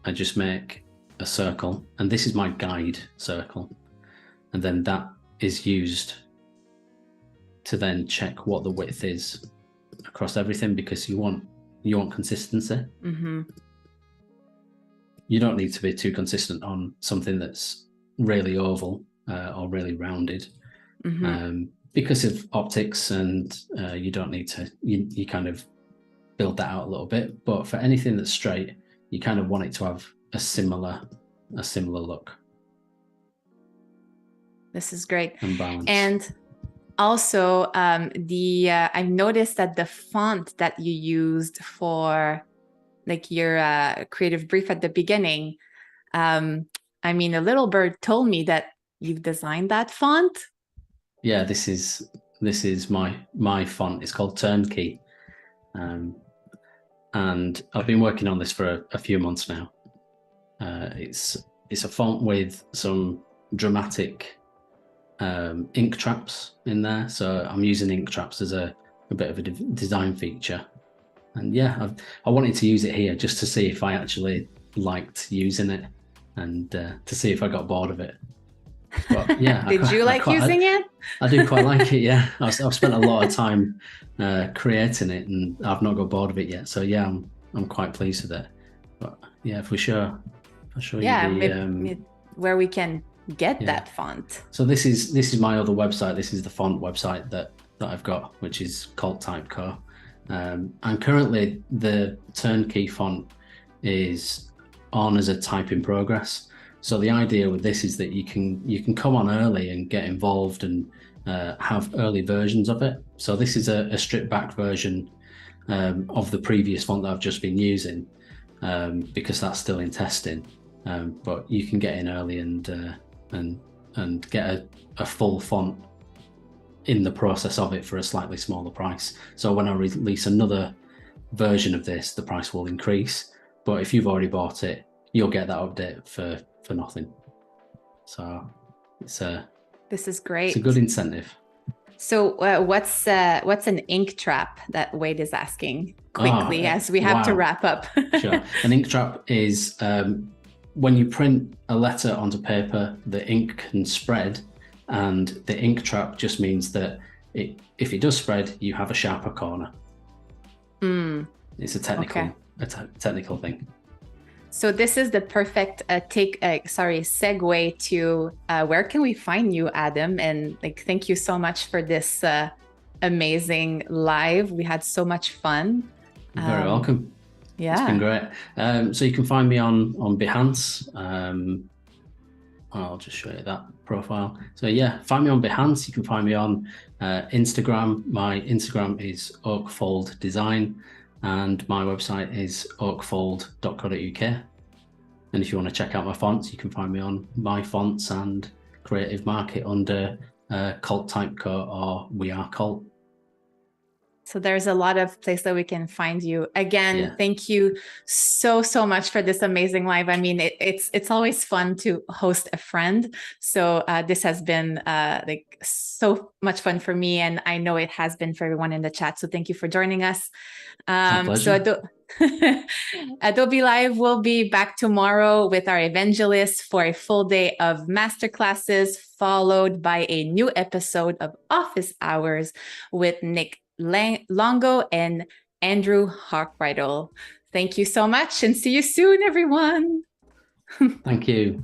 B: I just make a circle, and this is my guide circle, and then that is used to then check what the width is across everything, because you want consistency.
A: Mm-hmm.
B: You don't need to be too consistent on something that's really oval or really rounded, because of optics, and you don't need to. You kind of build that out a little bit. But for anything that's straight, you kind of want it to have a similar look.
A: This is great.
B: And balance.
A: And also, I've noticed that the font that you used for like your creative brief at the beginning, I mean, a little bird told me that you've designed that font.
B: Yeah, this is my font. It's called Turnkey, and I've been working on this for a few months now. It's a font with some dramatic ink traps in there, so I'm using ink traps as a bit of a design feature. And yeah, I wanted to use it here just to see if I actually liked using it, and to see if I got bored of it. But yeah,
A: did you like using it?
B: I do quite like it. Yeah, I've spent a lot of time creating it, and I've not got bored of it yet. So yeah, I'm quite pleased with it. But yeah, for sure, I'll show you
A: where we can get that font.
B: So this is my other website. This is the font website that I've got, which is called Typeco. And currently the Turnkey font is on as a type in progress. So the idea with this is that you can come on early and get involved and have early versions of it. So this is a stripped back version of the previous font that I've just been using, because that's still in testing. But you can get in early and get a full font in the process of it for a slightly smaller price. So when I release another version of this, the price will increase. But if you've already bought it, you'll get that update for nothing. So
A: this is great.
B: It's a good incentive.
A: So what's an ink trap that Wade is asking quickly as we have to wrap up?
B: Sure. An ink trap is when you print a letter onto paper, the ink can spread, and the ink trap just means that if it does spread, you have a sharper corner. It's a technical thing.
A: So this is the perfect segue to where can we find you, Adam? And thank you so much for this amazing live. We had so much fun.
B: You're very welcome.
A: Yeah,
B: it's been great. So you can find me on Behance. I'll just show you that profile. So yeah, find me on Behance. You can find me on Instagram. My Instagram is Oakfold Design, and my website is oakfold.co.uk. And if you want to check out my fonts, you can find me on My Fonts and Creative Market under Cult Typeco or We Are Cult.
A: So there's a lot of places that we can find you. Again, thank you so much for this amazing live. I mean, it's always fun to host a friend. So this has been so much fun for me, and I know it has been for everyone in the chat. So thank you for joining us. So Adobe Live will be back tomorrow with our evangelists for a full day of masterclasses, followed by a new episode of Office Hours with Nick Longo and Andrew Hawkbridle. Thank you so much, and see you soon, everyone.
B: Thank you.